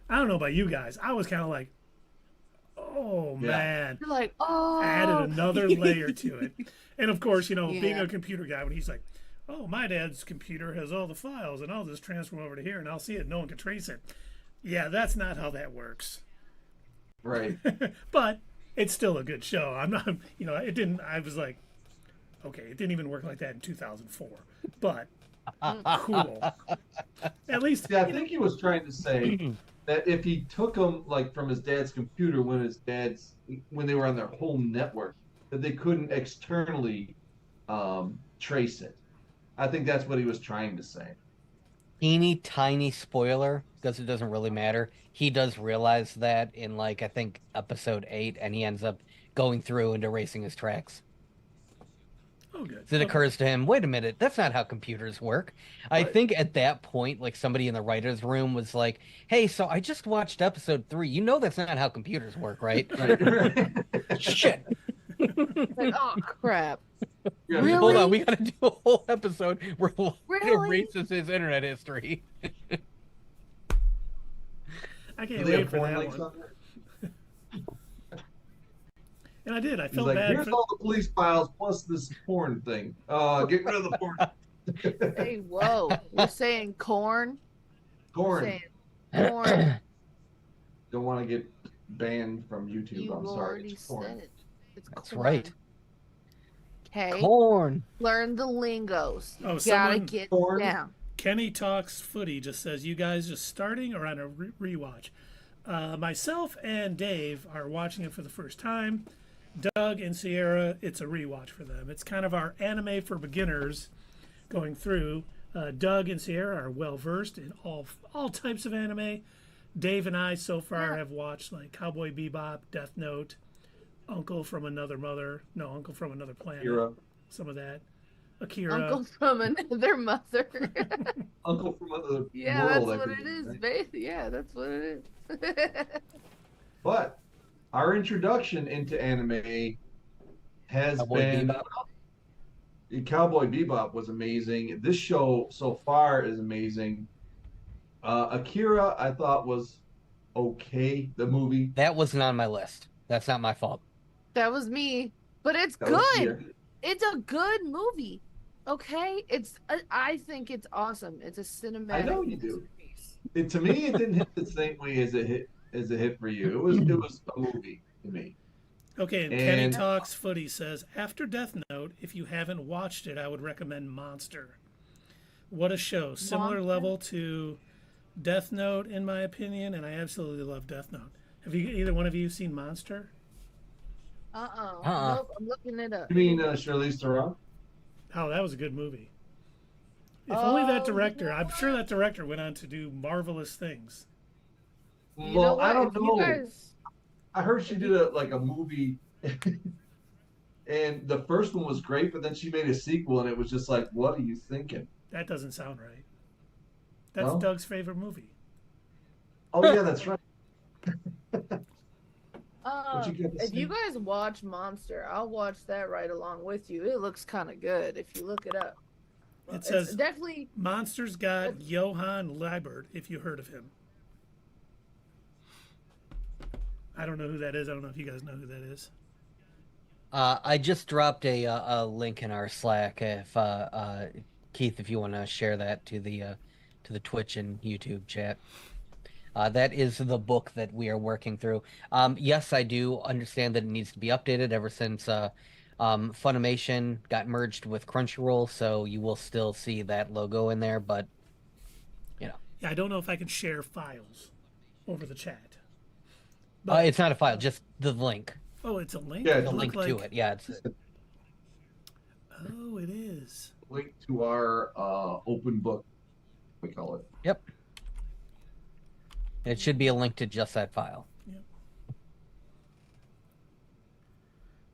I don't know about you guys. I was kind of like, oh Yeah. man, You're like, oh. added another layer to it. And of course, being Yeah. a computer guy, when he's like, oh, my dad's computer has all the files, and I'll just transfer them over to here, and I'll see it. No one can trace it. Yeah, that's not how that works. Right. But it's still a good show. I'm not, it didn't. I was like, okay, it didn't even work like that in 2004. But cool. At least, See, I think he was trying to say that if he took them from his dad's computer when they were on their home network, that they couldn't externally trace it. I think that's what he was trying to say. Teeny tiny spoiler, because it doesn't really matter. He does realize that in I think episode 8, and he ends up going through and erasing his tracks. oh, good. It occurs to him, wait a minute, that's not how computers work. I Right. think at that point, somebody in the writer's room was like, hey, so I just watched episode 3. You know that's not how computers work, right? Shit. Like, oh, crap. Yeah, Really? Hold on, we gotta do a whole episode where Lloyd Really? erases his internet history. I Do can't they have wait for porn that links one. on there? And I did. I He's felt like, bad. here's all the police files plus this porn thing. Get rid of the porn. Hey, whoa. You're saying corn? Corn. Saying corn. Don't want to get banned from YouTube. You I'm sorry. already It's porn. said it. It's That's corn. right. Okay. Corn. Learn the lingos. You Oh, gotta someone- get Corn? down. Kenny Talks Footy just says, you guys just starting or on a rewatch? Myself and Dave are watching it for the first time. Doug and Sierra, it's a rewatch for them. It's kind of our anime for beginners going through. Doug and Sierra are well versed in all types of anime. Dave and I so far have watched like Cowboy Bebop, Death Note, Uncle from Another Planet. Akira. Some of that. Akira. Uncle from Another Mother. Uncle from Another Yeah, World. that's I what think, it is, right? babe. Yeah, that's what it is. But our introduction into anime has Cowboy been Bebop. Cowboy Bebop was amazing. This show so far is amazing. Akira, I thought was okay. The movie. That wasn't on my list. That's not my fault. That was me. But it's That was good. here. It's a good movie. Okay? I think it's awesome. It's a cinematic I know you do. masterpiece. To me, it didn't hit the same way as it hit for you. It was a movie to me. Okay, and Kenny And- Talks Footy says, after Death Note, if you haven't watched it, I would recommend Monster. What a show. Similar Monster? level to Death Note, in my opinion, and I absolutely love Death Note. Have either one of you seen Monster? Nope, I'm looking it up. You mean Charlize Theron? Oh, that was a good movie. If only that Oh, director, you know I'm sure that director went on to do marvelous things. You know Well, what? I don't If know. you guys... I heard she did a movie, and the first one was great, but then she made a sequel, and it was just like, what are you thinking? That doesn't sound right. That's No? Doug's favorite movie. Oh yeah, that's right. What you got to If you say? guys watch Monster, I'll watch that right along with you. It looks kind of good if you look it up. It It's says definitely... Monster's got Johann Liebert, if you heard of him. I don't know who that is. I don't know if you guys know who that is. I just dropped a link in our Slack. If Keith, if you want to share that to the Twitch and YouTube chat. That is the book that we are working through. Yes, I do understand that it needs to be updated ever since Funimation got merged with Crunchyroll, so you will still see that logo in there, but you know. Yeah, I don't know if I can share files over the chat. It's not a file, just the link. Oh, it's a link? Yeah, It The looked link to it. Yeah, it's Oh, it is. Link to our open book, we call it. yep. It should be a link to just that file.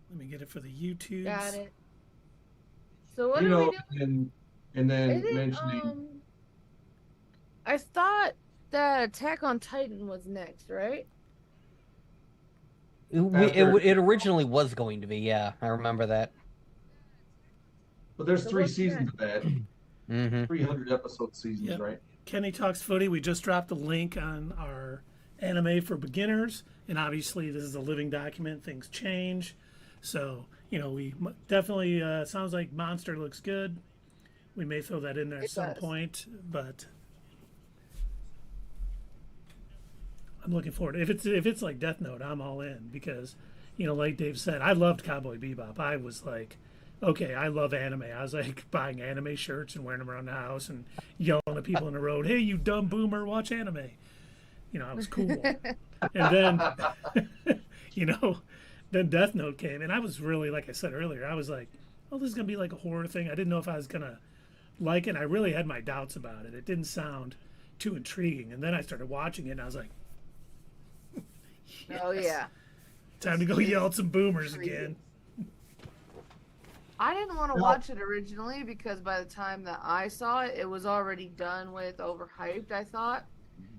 Let me get it for the YouTubes. Got it. So what You are know, we doing? and then Is it, mentioning I thought that Attack on Titan was next, right? It originally was going to be, yeah. I remember that. but there's So 3 what's seasons of that. Mm-hmm. 300 episode seasons, Yep. right? Kenny Talks Footy, we just dropped a link on our anime for beginners, and obviously this is a living document. Things change, so we definitely sounds like Monster looks good. We may throw that in there at It some does. point, but I'm looking forward. If it's like Death Note, I'm all in because like Dave said, I loved Cowboy Bebop. I was like, okay, I love anime. I was like buying anime shirts and wearing them around the house and yelling at people in the road, "Hey, you dumb boomer, watch anime." I was cool. And then, then Death Note came, and I was really, like I said earlier, I was like, oh, this is gonna be like a horror thing. I didn't know if I was gonna like it. I really had my doubts about it. It didn't sound too intriguing, and then I started watching it, and I was like, Oh yes, yeah. time to go yell at some boomers again. I didn't want to No. watch it originally because by the time that I saw it, it was already done with, overhyped, I thought.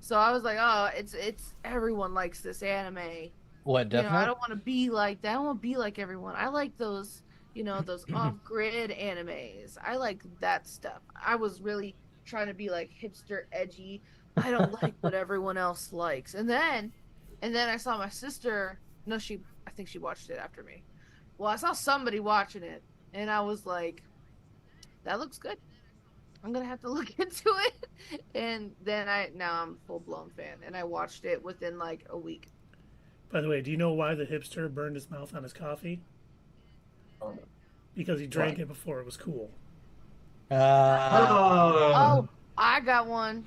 So I was like, oh, it's everyone likes this anime. What, I definitely? don't want to be like that. I don't want to be like everyone. I like those, those off-grid animes. I like that stuff. I was really trying to be like hipster, edgy. I don't like what everyone else likes. And then I saw my sister. No, I think she watched it after me. Well, I saw somebody watching it, and I was like, that looks good. I'm gonna have to look into it. And then now I'm a full-blown fan, and I watched it within like a week. By the way, do you know why the hipster burned his mouth on his coffee? Oh. Because he drank it before it was cool. Oh, Oh, I got one.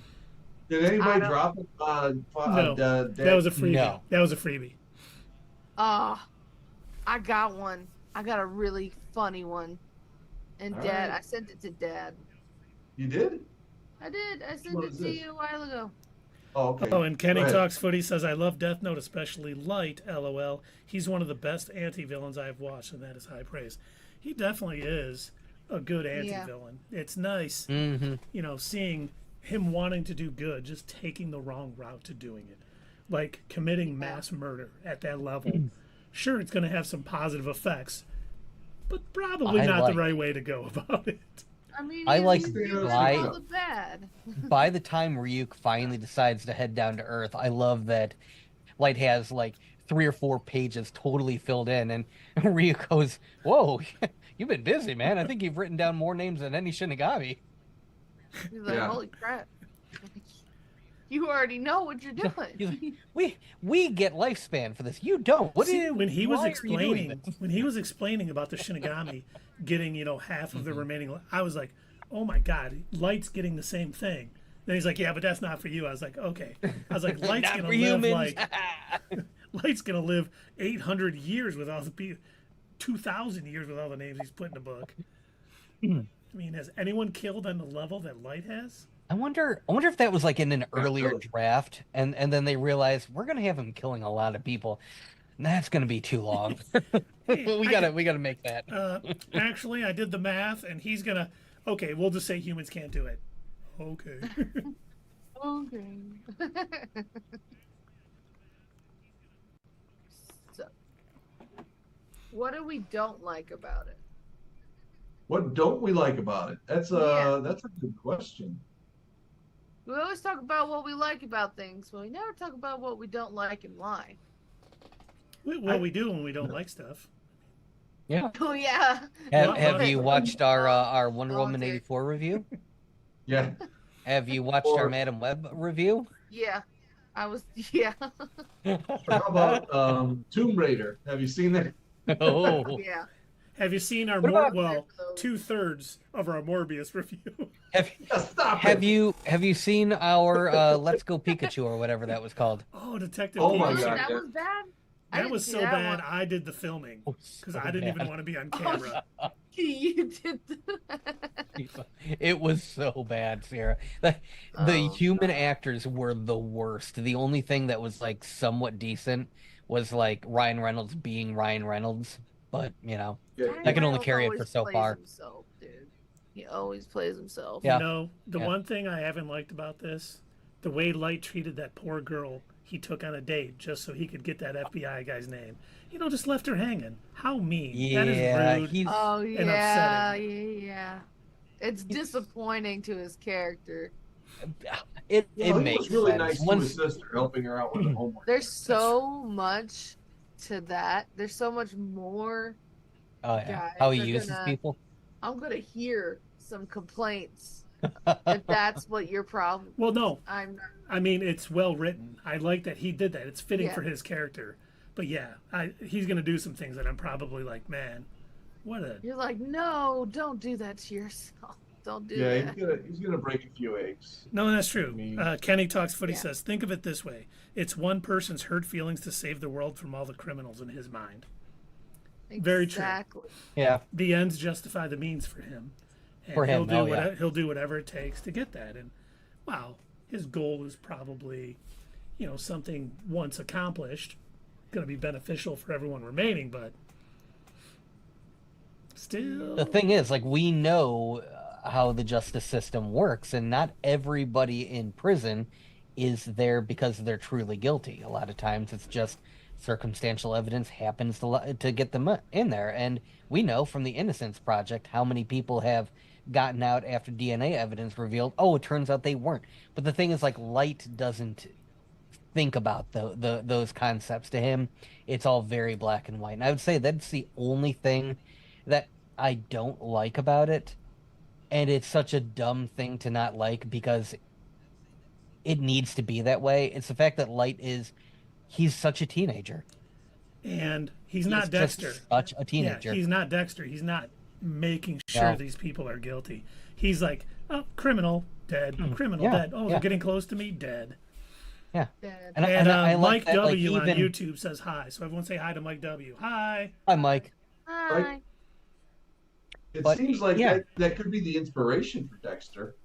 Did anybody don't- drop it? No, that was a freebie. No. That was a freebie. I got one. I got a really funny one. And All Dad, right. I sent it to Dad. You did? I did. I sent What it is to this? you a while ago. Oh, okay. Oh, and Kenny Go ahead. Talks Footy says, I love Death Note, especially Light, LOL. He's one of the best anti-villains I've watched, and that is high praise. He definitely is a good anti-villain. It's nice, you know, seeing him wanting to do good, just taking the wrong route to doing it. Like committing mass murder at that level. Sure, it's going to have some positive effects, but probably not the right way to go about it. I mean, I like he's doing Light. all the bad. By the time Ryuk finally decides to head down to Earth, I love that Light has like 3 or 4 pages totally filled in, and Ryuk goes, "Whoa, you've been busy, man. I think you've written down more names than any Shinigami." He's like, Yeah. holy crap. You already know what you're He's doing. like, we get lifespan for this. You don't. What See, do you, when he was why are you doing explaining this? when he was explaining about the Shinigami getting, you know, half of the remaining, I was like, oh my god, Light's getting the same thing. Then he's like, yeah, but that's not for you. I was like, okay. I was like, Light's Not gonna for live humans. like Light's gonna live 800 years with all the people, 2,000 years with all the names he's put in the book. I mean, has anyone killed on the level that Light has? I wonder if that was like in an earlier draft, and then they realized we're gonna have him killing a lot of people. That's gonna be too long. we gotta make that. Actually, I did the math, and he's gonna. Okay, we'll just say humans can't do it. Okay. Okay. So, what do we don't like about it? What don't we like about it? That's Yeah. that's a good question. We always talk about what we like about things, but we never talk about what we don't like and why. Well, we do when we don't like stuff. Yeah. Oh yeah. Have you watched our Wonder Oh, Woman dear. 84 review? Yeah. Have you watched our Madam Web review? Yeah. I was. Yeah. Or how about Tomb Raider? Have you seen that? Oh, Yeah. Have you seen our What about- 2/3 of our Morbius review? Stop have it. you seen our Let's Go Pikachu or whatever that was called? Oh, Detective Oh my Pikachu. God. That yeah. was bad. I That didn't was see so that bad. one. I did the filming because So I didn't even bad. want to be on camera. You did. It was so bad, Sarah. The Oh, human actors were the worst. The only thing that was like somewhat decent was like Ryan Reynolds being Ryan Reynolds, but you know, Yeah. I can only Reynolds carry it always for so plays far. Himself, dude. He always plays himself. Yeah. You know, the Yeah. one thing I haven't liked about this, the way Light treated that poor girl he took on a date just so he could get that FBI guy's name. You know, just left her hanging. How mean. That Yeah, is rude. he's Oh and yeah, upsetting. yeah. It's disappointing to his character. it Well, he makes was really sense. nice to Once his sister, helping her out with the homework. There's so much to that. There's so much more. oh yeah, guys how he are uses gonna- people. I'm gonna hear some complaints if that's what your problem. Well, no. I'm not. I mean, it's well written. I like that he did that. It's fitting Yeah. for his character. But yeah, he's going to do some things that I'm probably like, man, what a... You're like, no, don't do that to yourself. Don't do Yeah, that. he's gonna break a few eggs. No, that's true. mean- Kenny Talks Footy Yeah. says, think of it this way. It's one person's hurt feelings to save the world from all the criminals in his mind. Very true. Exactly. Yeah, The ends justify the means for him. And For him, he'll oh, do yeah. he'll do whatever it takes to get that. And wow, his goal is probably, you know, something once accomplished, going to be beneficial for everyone remaining, but still. the thing is, like, we know how the justice system works, and not everybody in prison is there because they're truly guilty. A lot of times, it's just circumstantial evidence happens to get them in there. And we know from the Innocence Project how many people have gotten out after DNA evidence revealed, oh, it turns out they weren't. But the thing is, like, Light doesn't think about those concepts. To him, it's all very black and white. And I would say that's the only thing that I don't like about it. And it's such a dumb thing to not like because it needs to be that way. It's the fact that Light he's such a teenager. And he's not just Dexter. such a teenager. Yeah, he's not Dexter. He's not making sure No. these people are guilty. He's like, oh, criminal. dead. Criminal, Yeah, dead. Oh, yeah. they're getting close to me, dead. Yeah. Dead. And I like Mike that, like, W on even... YouTube says hi. So everyone say hi to Mike W. Hi. Hi, Mike. Hi. It But, seems like yeah. that could be the inspiration for Dexter.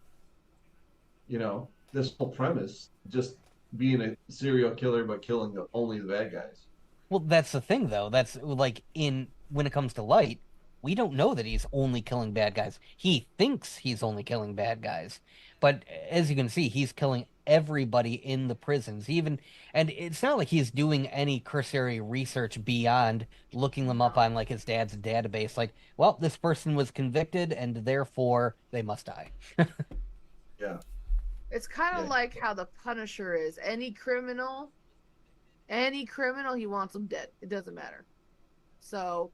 You know, this whole premise, just being a serial killer but killing only the bad guys. Well, that's the thing, though. That's like when it comes to Light, we don't know that he's only killing bad guys. He thinks he's only killing bad guys, but as you can see, he's killing everybody in the prisons. And it's not like he's doing any cursory research beyond looking them up on like his dad's database. Like, well, this person was convicted, and therefore they must die. Yeah. It's kind of Yeah. like how the Punisher is. Any criminal, he wants them dead. It doesn't matter. So,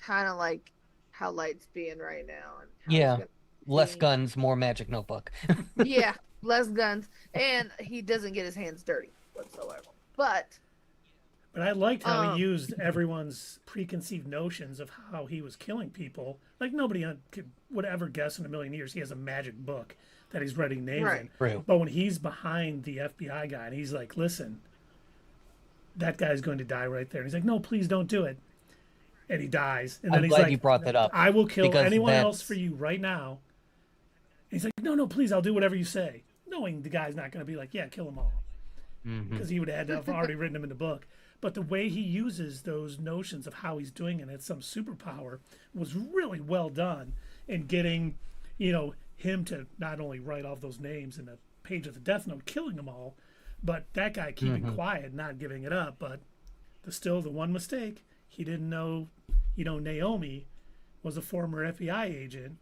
kind of like how Light's being right now. And how he's Yeah. gonna Less be. guns, more magic notebook. Yeah, less guns, and he doesn't get his hands dirty whatsoever. But I liked how he used everyone's preconceived notions of how he was killing people. Like nobody would ever guess in a million years he has a magic book that he's writing names Right. in. True. But when he's behind the FBI guy and he's like, listen, that guy's going to die right there. And he's like, no, please don't do it. And he dies. And then I'm he's glad like, you brought that up. I will kill because anyone else that's- for you right now. And he's like, no, please, I'll do whatever you say. Knowing the guy's not going to be like, yeah, kill them all. Because he would have had to have already written them in the book. But the way he uses those notions of how he's doing it, it's some superpower, was really well done in getting, him to not only write all those names in the page of the Death Note, killing them all, but that guy keeping quiet, not giving it up. But the one mistake, he didn't know, Naomi was a former FBI agent,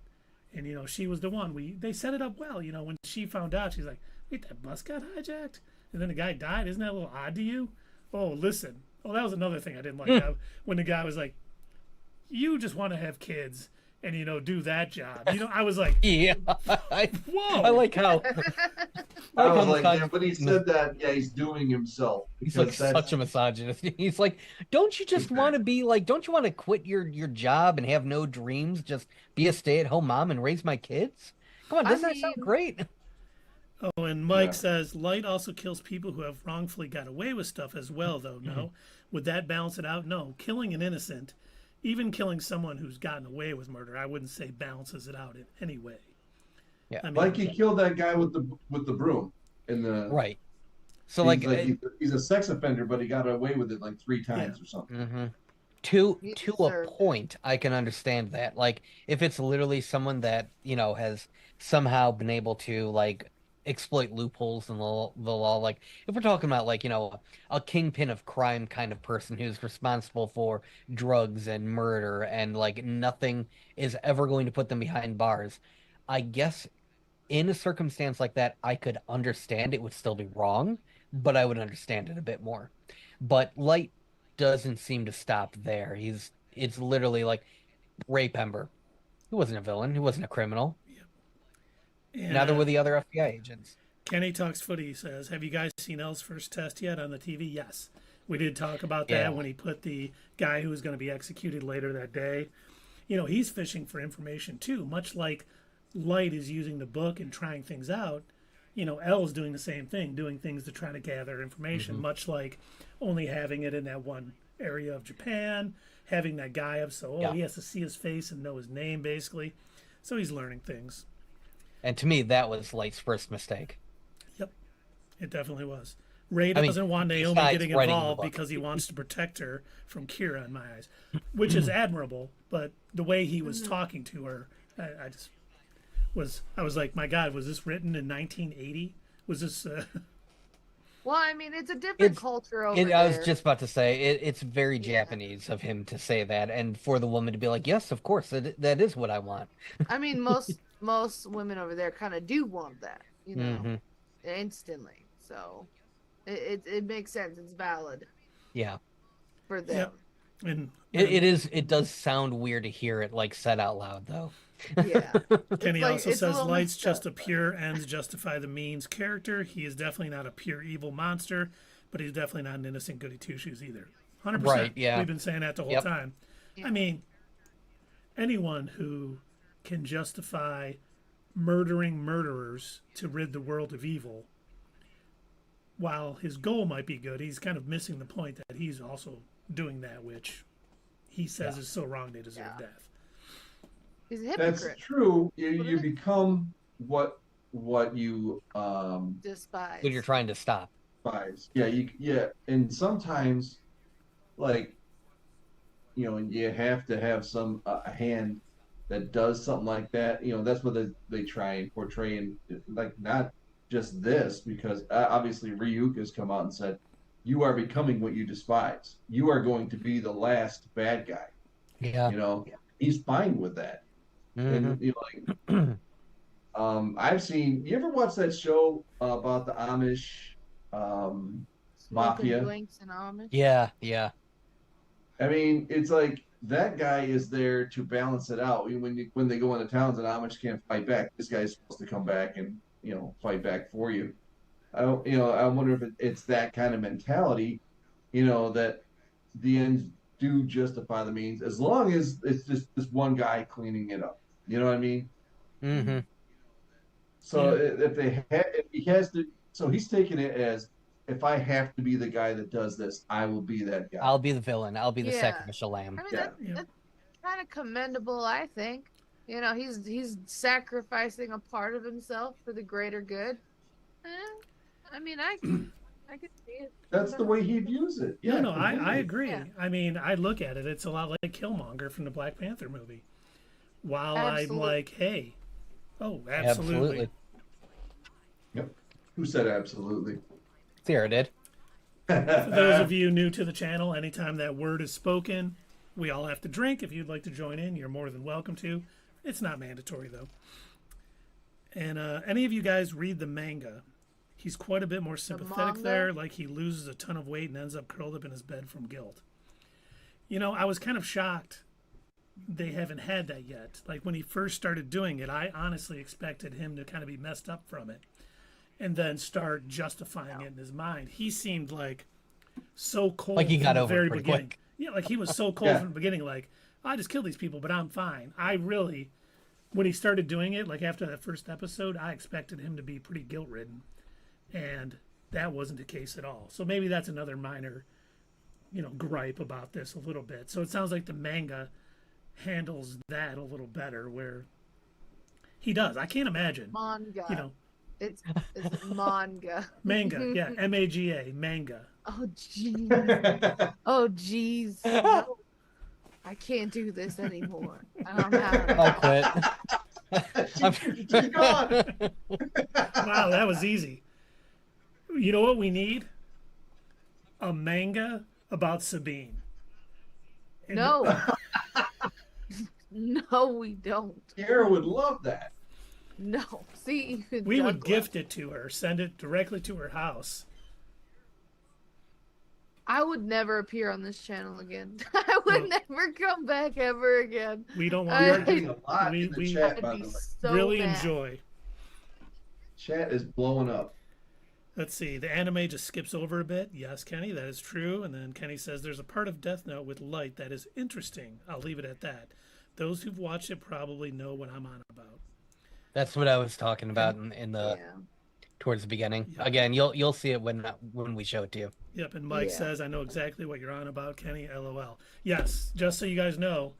and she was the one. They set it up well. When she found out, she's like, "Wait, that bus got hijacked, and then the guy died. Isn't that a little odd to you?" Oh, listen. Oh, that was another thing I didn't like. When the guy was like, "You just want to have kids and do that job." I was like, Yeah. "Whoa!" I like how. I was how like, yeah, misogynist- but he said that, yeah, he's doing himself. He's like because that's- such a misogynist. He's like, don't you just want to be like, don't you want to quit your job and have no dreams? Just be a stay-at-home mom and raise my kids? Come on, doesn't that sound great? Oh, and Mike Yeah. says Light also kills people who have wrongfully got away with stuff as well, though. No, would that balance it out? No, killing an innocent, even killing someone who's gotten away with murder, I wouldn't say balances it out in any way. Yeah. I mean, Like he killed that guy with the broom in the Right. So he's a sex offender, but he got away with it like 3 times or something. to He a deserved it. point, I can understand that. Like, if it's literally someone that has somehow been able to like exploit loopholes in the law, like if we're talking about like a kingpin of crime kind of person who's responsible for drugs and murder and like nothing is ever going to put them behind bars, I guess in a circumstance like that, I could understand it would still be wrong, but I would understand it a bit more. But Light doesn't seem to stop there. It's literally like Ray Pember. He wasn't a villain. He wasn't a criminal. and, Neither were the other FBI agents. Kenny Talks Footy says, have you guys seen L's first test yet on the TV? Yes. We did talk about that Yeah. when he put the guy who was going to be executed later that day. He's fishing for information too, much like Light is using the book and trying things out. L is doing the same thing, doing things to try to gather information, much like only having it in that one area of Japan, having that guy up so he has to see his face and know his name, basically. So he's learning things. And to me, that was Light's first mistake. Yep, it definitely was. Ray I mean, doesn't want Naomi besides getting writing the involved book. because he wants to protect her from Kira, in my eyes, which is admirable. But the way he was talking to her, I was like, my God, was this written in 1980? Was this? Well, I mean, it's a different culture over there. I was just about to say, it's very Japanese of him to say that, and for the woman to be like, yes, of course, that is what I want. I mean, most women over there kind of do want that, instantly. So it makes sense. It's valid Yeah. for them. Yep. And It does sound weird to hear it like said out loud though. Yeah. Kenny like- also it's a says little Light's mixed just up, a pure ends justify the means character. He is definitely not a pure evil monster, but he's definitely not an innocent goody two shoes either. 100%. Right, yeah. We've been saying that the whole Yep. time. I mean, anyone who can justify murdering murderers to rid the world of evil. While his goal might be good, he's kind of missing the point that he's also doing that, which he says is so wrong they deserve death. He's a hypocrite. That's true. You become what you Despise. What you're trying to stop. despise. Yeah, and sometimes, like, you have to have a hand that does something like that. That's what they try and portray, and like not just this, because obviously Ryuk has come out and said, "You are becoming what you despise. You are going to be the last bad guy." Yeah. He's fine with that. Mhm. And I've seen. You ever watch that show about the Amish mafia? Smoking joints and Amish. Yeah. I mean, it's like that guy is there to balance it out. When they go into towns and Amish can't fight back, this guy's supposed to come back and fight back for you. I wonder if it's that kind of mentality, that the ends do justify the means, as long as it's just this one guy cleaning it up. You know what I mean? Mm-hmm. So if he has to, so he's taking it as, if I have to be the guy that does this, I will be that guy. I'll be the villain. I'll be the Yeah. sacrificial lamb. I mean, that's kind of commendable, I think. He's sacrificing a part of himself for the greater good. I mean, I can see it. That's the way he views it. Yeah, No, I agree. Yeah. I mean, I look at it, it's a lot like Killmonger from the Black Panther movie. While Absolutely. I'm like, hey, absolutely. Yep. Who said absolutely? Sarah did. For those of you new to the channel, anytime that word is spoken, we all have to drink. If you'd like to join in, you're more than welcome to. It's not mandatory, though. And any of you guys read the manga, he's quite a bit more sympathetic there. Like, he loses a ton of weight and ends up curled up in his bed from guilt. I was kind of shocked they haven't had that yet. Like, when he first started doing it, I honestly expected him to kind of be messed up from it and then start justifying it in his mind. He seemed like so cold Like he got from the over very it pretty beginning. quick. Yeah, like he was so cold from the beginning, like, I just killed these people, but I'm fine. When he started doing it, like after that first episode, I expected him to be pretty guilt-ridden. And that wasn't the case at all. So maybe that's another minor, gripe about this a little bit. So it sounds like the manga handles that a little better, where he does. I can't imagine. Manga. It's manga. Manga, yeah, MAGA, manga. Oh jeez. Oh jeez. No. I can't do this anymore. I don't have I'll quit. She's gone. Wow, that was easy. You know what we need? A manga about Sabine. And No. No, we don't. Kiara would love that. No. See, we would gift it to her, send it directly to her house. I would never appear on this channel again. I would never come back ever again. We don't We want are to. getting a lot in the chat, I'd by be the way. so Really mad. enjoy. Chat is blowing up. Let's see. The anime just skips over a bit. Yes, Kenny, that is true. And then Kenny says there's a part of Death Note with Light that is interesting. I'll leave it at that. Those who've watched it probably know what I'm on about. That's what I was talking about in the towards the beginning. Yeah. Again, you'll see it when we show it to you. Yep, and Mike says, I know exactly what you're on about, Kenny, LOL. Yes, just so you guys know,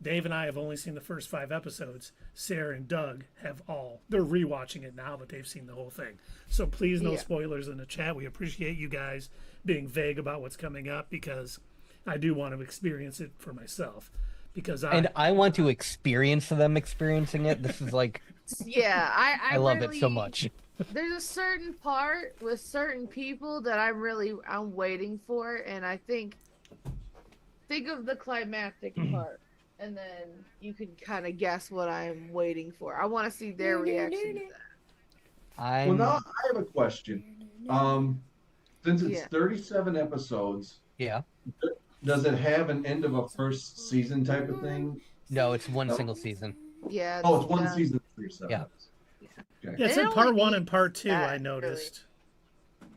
Dave and I have only seen the first 5 episodes. Sarah and Doug have all. They're rewatching it now, but they've seen the whole thing. So please, no spoilers in the chat. We appreciate you guys being vague about what's coming up, because I do want to experience it for myself. And I want to experience them experiencing it. This is like, yeah, I love it so much. There's a certain part with certain people that I'm waiting for, and I think of the climactic part, and then you can kind of guess what I'm waiting for. I want to see their reaction to that. Well, now I have a question. Since it's 37 episodes, does it have an end of a first season type of thing? No, it's one single season. Yeah. Oh, it's one season. 37. Yeah. Okay. Yeah, it's in part 1 and part 2, I noticed.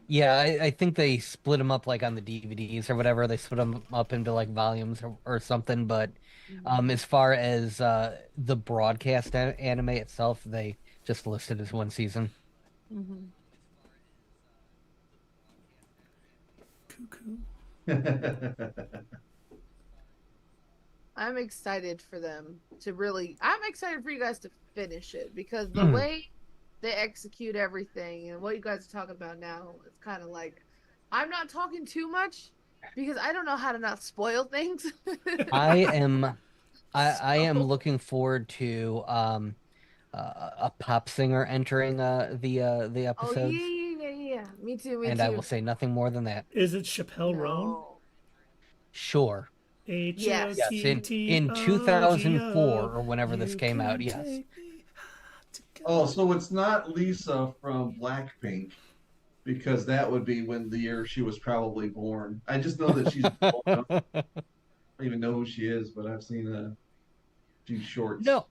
Yeah, I think they split them up like on the DVDs or whatever. They split them up into like volumes or something. But as far as the broadcast anime itself, they just listed as one season. Mm-hmm. Cuckoo. I'm excited for them to really. I'm excited for you guys to finish it because the way they execute everything and what you guys are talking about now, it's kind of like I'm not talking too much because I don't know how to not spoil things. I am So- looking forward to a pop singer entering the Oh episodes, yeah. Me too. Me and too. I will say nothing more than that. Is it Chappelle Roan? No. Sure. Yes. Yes, in H-O-T-T-O-G-O, 2004 or whenever this you came out, can yes. take me to go. Oh, so it's not Lisa from Blackpink, because that would be when the year she was probably born. I just know that she's old enough. I don't even know who she is, but I've seen a few shorts. No,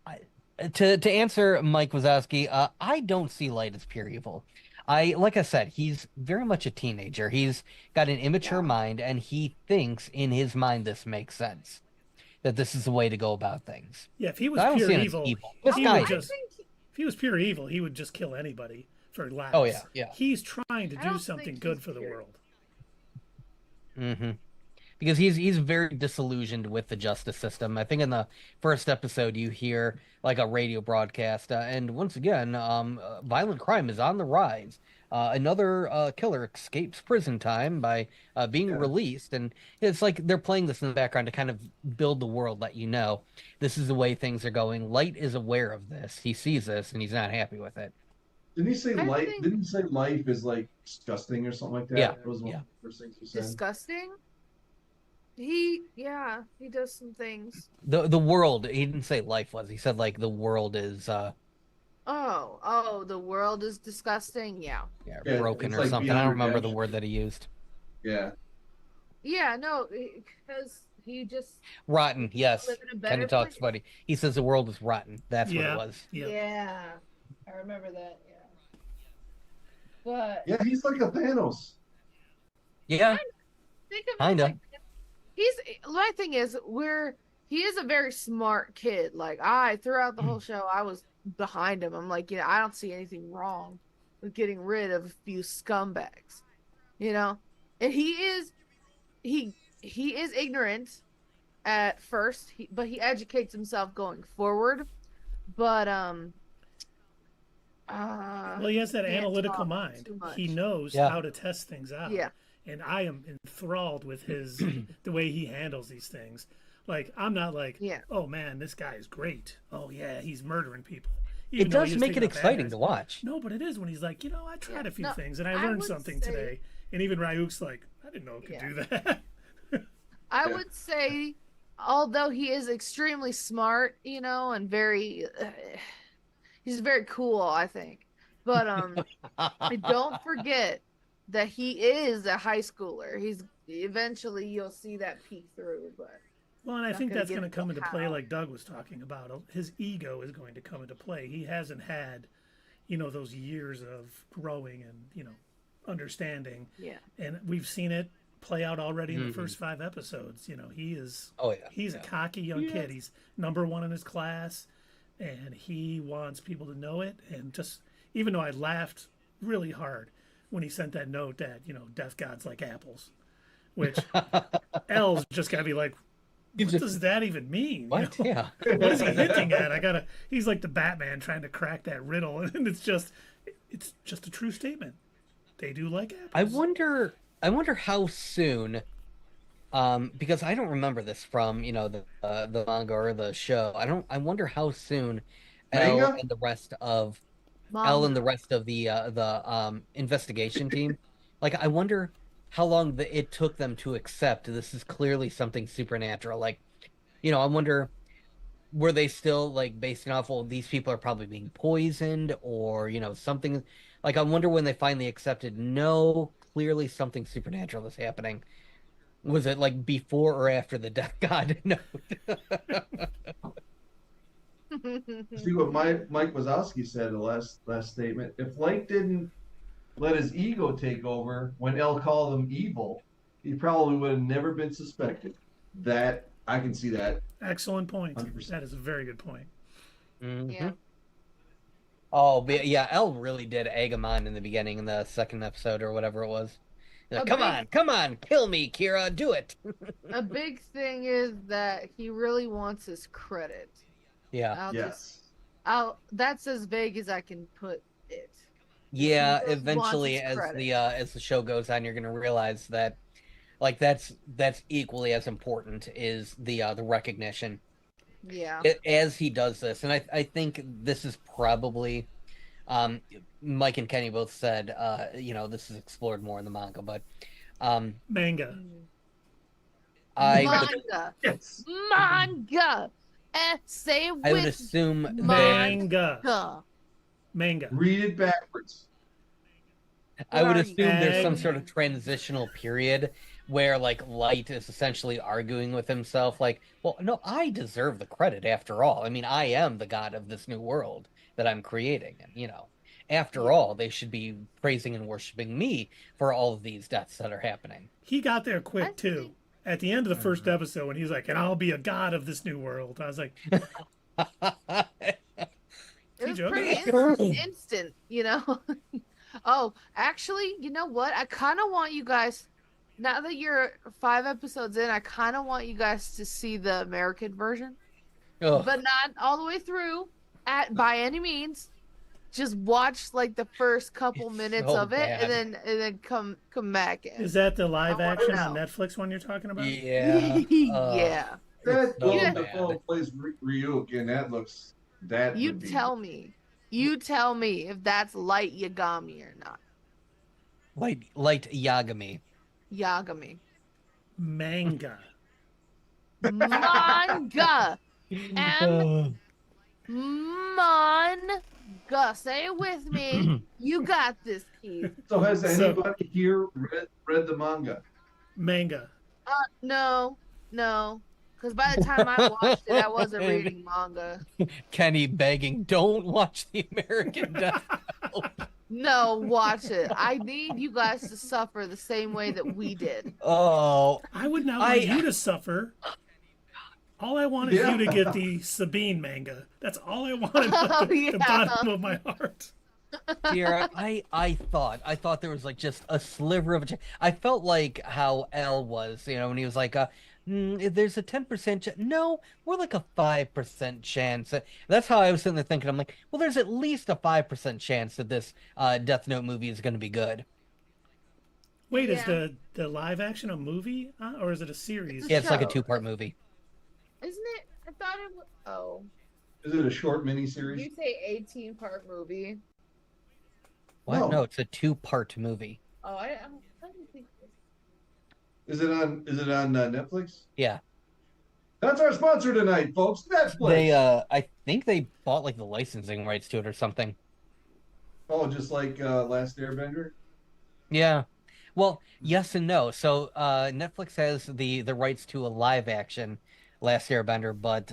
to answer Mike Wazowski, I don't see Light as pure evil. Like I said, he's very much a teenager. He's got an immature mind, and he thinks in his mind this makes sense, that this is the way to go about things. Yeah, if he was I don't pure see it as evil, evil. This he guy would is. just, if he was pure evil, he would just kill anybody for laughs. Oh, yeah. He's trying to I do don't something think good he's for the pure. world. Mm-hmm. Because he's very disillusioned with the justice system. I think in the first episode you hear like a radio broadcast, and once again, violent crime is on the rise. Another killer escapes prison time by being released, and it's like they're playing this in the background to kind of build the world, let you know this is the way things are going. Light is aware of this. He sees this, and he's not happy with it. Didn't he say I life? think- Didn't he say life is like disgusting or something like that? Yeah, It was one yeah. of the first things he said. Disgusting. He does some things. The world. He didn't say life was. He said like the world is Oh, the world is disgusting. Yeah. Yeah, broken it's or like something. I beyond don't remember the redemption. word that he used. Yeah. Yeah, no, because he just Rotten, yes. live in a Kenny better talks place. about it. He says the world is rotten. That's what Yeah. it was. Yep. Yeah, I remember that. Yeah, but Yeah, he's like a Thanos. Yeah. think of it Kinda. like he's. My thing is, he is a very smart kid. Like throughout the whole show, I was behind him. I'm like, I don't see anything wrong with getting rid of a few scumbags, And he is ignorant at first, but he educates himself going forward. But Well, he has that can't analytical talk mind. too much. He knows Yeah. how to test things out. Yeah. And I am enthralled with the way he handles these things. Like, I'm not like, Yeah. oh man, this guy is great. Oh yeah, he's murdering people. It Even though he does is make it taking up exciting banners. to watch. No, but it is when he's like, I tried a few No, things and I I learned would something say- today. And even Ryuk's like, I didn't know it could Yeah. do that. I Yeah. would say, although he is extremely smart, and very, he's very cool, I think. But don't forget that he is a high schooler. He's eventually you'll see that peek through, but Well, and I Not think gonna that's get going to come into into play, how. like Doug was talking about. His ego is going to come into play. He hasn't had, those years of growing and, understanding. yeah. And we've seen it play out already in the first 5 episodes. He is Oh yeah. he's a cocky young kid. He's number 1 in his class, and he wants people to know it. And just even though I laughed really hard when he sent that note that death gods like apples, which L's just gotta be like, what does that even mean? What? Yeah. What is he hinting at? He's like the Batman trying to crack that riddle, and it's just a true statement. They do like apples. I wonder how soon, because I don't remember this from the manga or the show. I wonder how soon L Manga? and the rest of Mom, the investigation team, like I wonder how long it took them to accept this is clearly something supernatural. Like, I wonder, were they still like basing off, well, these people are probably being poisoned or something. Like, I wonder when they finally accepted, no, clearly something supernatural is happening. Was it like before or after the death god note? See what Mike Wazowski said in the last statement. If Light didn't let his ego take over when L called him evil, he probably would have never been suspected. That I can see that. Excellent point. 100%. That is a very good point. Mhm. Yeah. Oh, but yeah, Elle really did egg him on in the beginning in the second episode or whatever it was. A Come big- on, come on, kill me, Kira, do it. A big thing is that he really wants his credit. Yeah. That's as vague as I can put it. Yeah, He really eventually wants his credit. as the show goes on, you're gonna realize that like that's equally as important is the recognition. Yeah. As he does this, and I think this is probably Mike and Kenny both said this is explored more in the manga, but Manga. Manga. Yes. Manga. Say it with I would assume Manga. Manga. Read it backwards. I would What are assume you? there's some sort of transitional period where like Light is essentially arguing with himself, like, well, no, I deserve the credit after all. I mean, I am the god of this new world that I'm creating, and after all, they should be praising and worshiping me for all of these deaths that are happening. He got there quick too. At the end of the first episode, when he's like, "And I'll be a god of this new world," I was like, It was pretty instant, Oh, actually, you know what? I kind of want you guys, now that you're 5 episodes in, I kind of want you guys to see the American version, Ugh. but not all the way through by any means. Just watch like the first couple It's minutes so of it, bad. and then come back in. "Is that the live I wanna action on know. Netflix one you're talking about?" Yeah. Yeah. That so Willem bad. Dafoe plays Ryuk, and that looks You would be- tell me. You tell me if that's Light Yagami or not. Light Yagami. Yagami. Manga. Manga. And manga. Say it with me. You got this, Keith. So has So- anybody here read the manga? Manga. No. Because by the time I watched it, I wasn't reading manga. Kenny begging, don't watch the American Death. No, watch it. I need you guys to suffer the same way that we did. Oh, I would not want you to suffer. All I want is you to get the Sabine manga. That's all I wanted from the bottom of my heart. Kira, I thought there was like just a sliver of a chance. I felt like how L was, when he was like, there's a 10% chance. No, we're like a 5% chance. That's how I was sitting there thinking. I'm like, well, there's at least a 5% chance that this Death Note movie is going to be good. Wait, is Yeah. the live action a movie or is it a series? Yeah, it's like a show. 2-part movie. Isn't it? I thought it was. Oh. Is it a short Did miniseries? you say 18-part movie? What? No. No, it's a 2-part movie. Oh, I didn't think. Is it on Netflix? Yeah. That's our sponsor tonight, folks. Netflix. They I think they bought like the licensing rights to it or something. Oh, just like Last Airbender. Yeah. Well, yes and no. So Netflix has the rights to a live action Last Airbender, but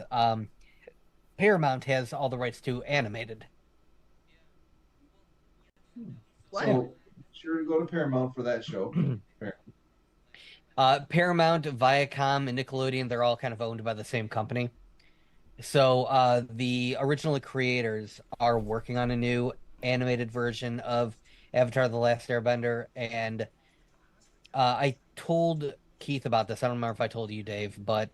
Paramount has all the rights to animated. What? So sure to go to Paramount for that show. Paramount, Viacom, and Nickelodeon, they're all kind of owned by the same company. So the original creators are working on a new animated version of Avatar: The Last Airbender, and I told Keith about this. I don't remember if I told you, Dave, but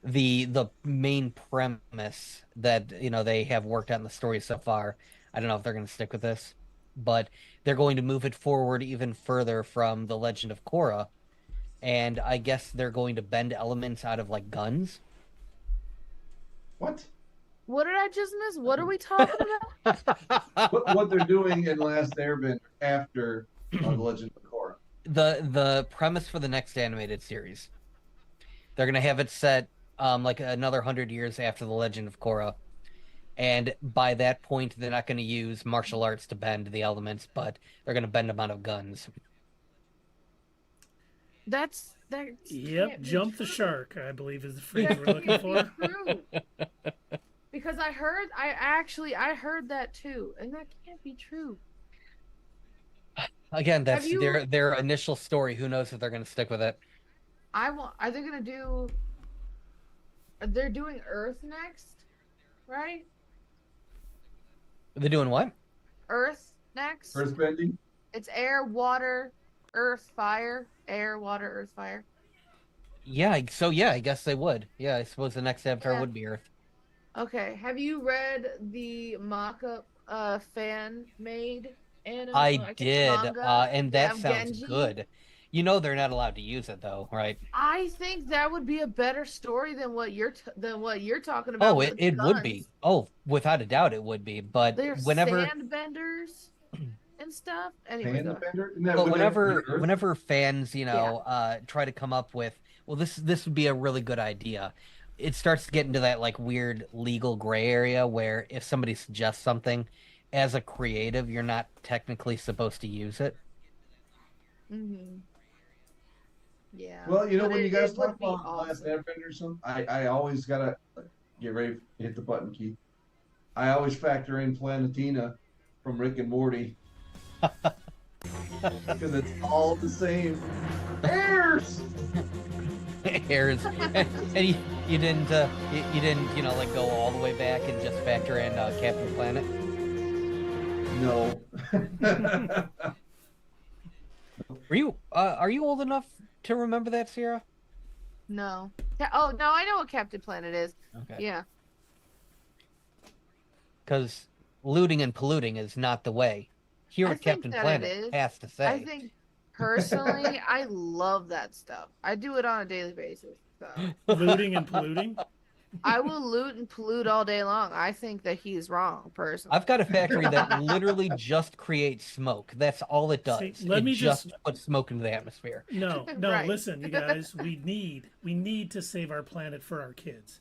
the main premise that they have worked out in the story so far, I don't know if they're going to stick with this, but they're going to move it forward even further from the Legend of Korra, and I guess they're going to bend elements out of like guns. What? What did I just miss? What are we talking about? What they're doing in Last Airbender after The Legend of Korra. The premise for the next animated series, they're going to have it set like another 100 years after the Legend of Korra, and by that point they're not going to use martial arts to bend the elements, but they're going to bend them out of guns. That Yep, can't be jump the true. shark, I believe is the phrase That we're looking can't for. be true. Because I heard that too, and that can't be true. Again, that's Have you- their initial story. Who knows if they're going to stick with it? Are they gonna do? They're doing Earth next, right? They're doing what? Earth next. Earthbending. It's air, water, earth, fire. Air, water, earth, fire. Yeah, so yeah, I guess they would. Yeah, I suppose the next avatar Yeah. would be Earth. Okay. Have you read the mock-up fan-made anime? I did, manga? and Yeah, that of sounds Genji? good. You know they're not allowed to use it though, right? I think that would be a better story than what you're talking about. Oh, with the it would guns. be. Oh, without a doubt it would be. But They're whenever sandbenders and stuff. Anyway, go ahead. Bender? Isn't that But within whenever the Earth? whenever fans, try to come up with, well, this would be a really good idea. It starts to get into that like weird legal gray area where if somebody suggests something, as a creative, you're not technically supposed to use it. Mm-hmm. Yeah. Well, you know, But when you guys would talk be about Last awesome. Airbender or something, I always gotta get ready to hit the button key. I always factor in Planetina from Rick and Morty because it's all the same. Airs. Airs, and you didn't like go all the way back and just factor in Captain Planet. No. Are you old enough to remember that, Sierra? No. Oh no, I know what Captain Planet is. Okay. Yeah. Because looting and polluting is not the way. Here I at think Captain that it Planet is. has to say. I think personally, I love that stuff. I do it on a daily basis. So. Looting and polluting. I will loot and pollute all day long. I think that he's wrong, personally. I've got a factory that literally just creates smoke. That's all it does. See, let it me just puts smoke into the atmosphere. No, Right. listen, you guys, we need to save our planet for our kids.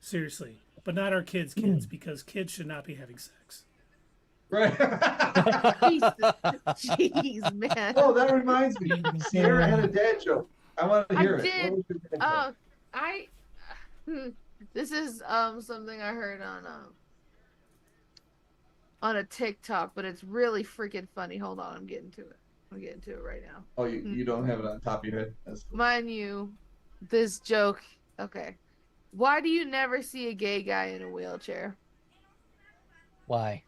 Seriously. But not our kids' because kids should not be having sex. Right. Jesus. Jeez, man. Oh, that reminds me. Sierra had a dad joke. I want to hear I it. did. What was your dad joke? This is something I heard on a TikTok, but it's really freaking funny. Hold on, I'm getting to it. I'm getting to it right now. Oh, you don't have it on top of your head? That's cool. Mind you, this joke. Okay. Why do you never see a gay guy in a wheelchair? Why?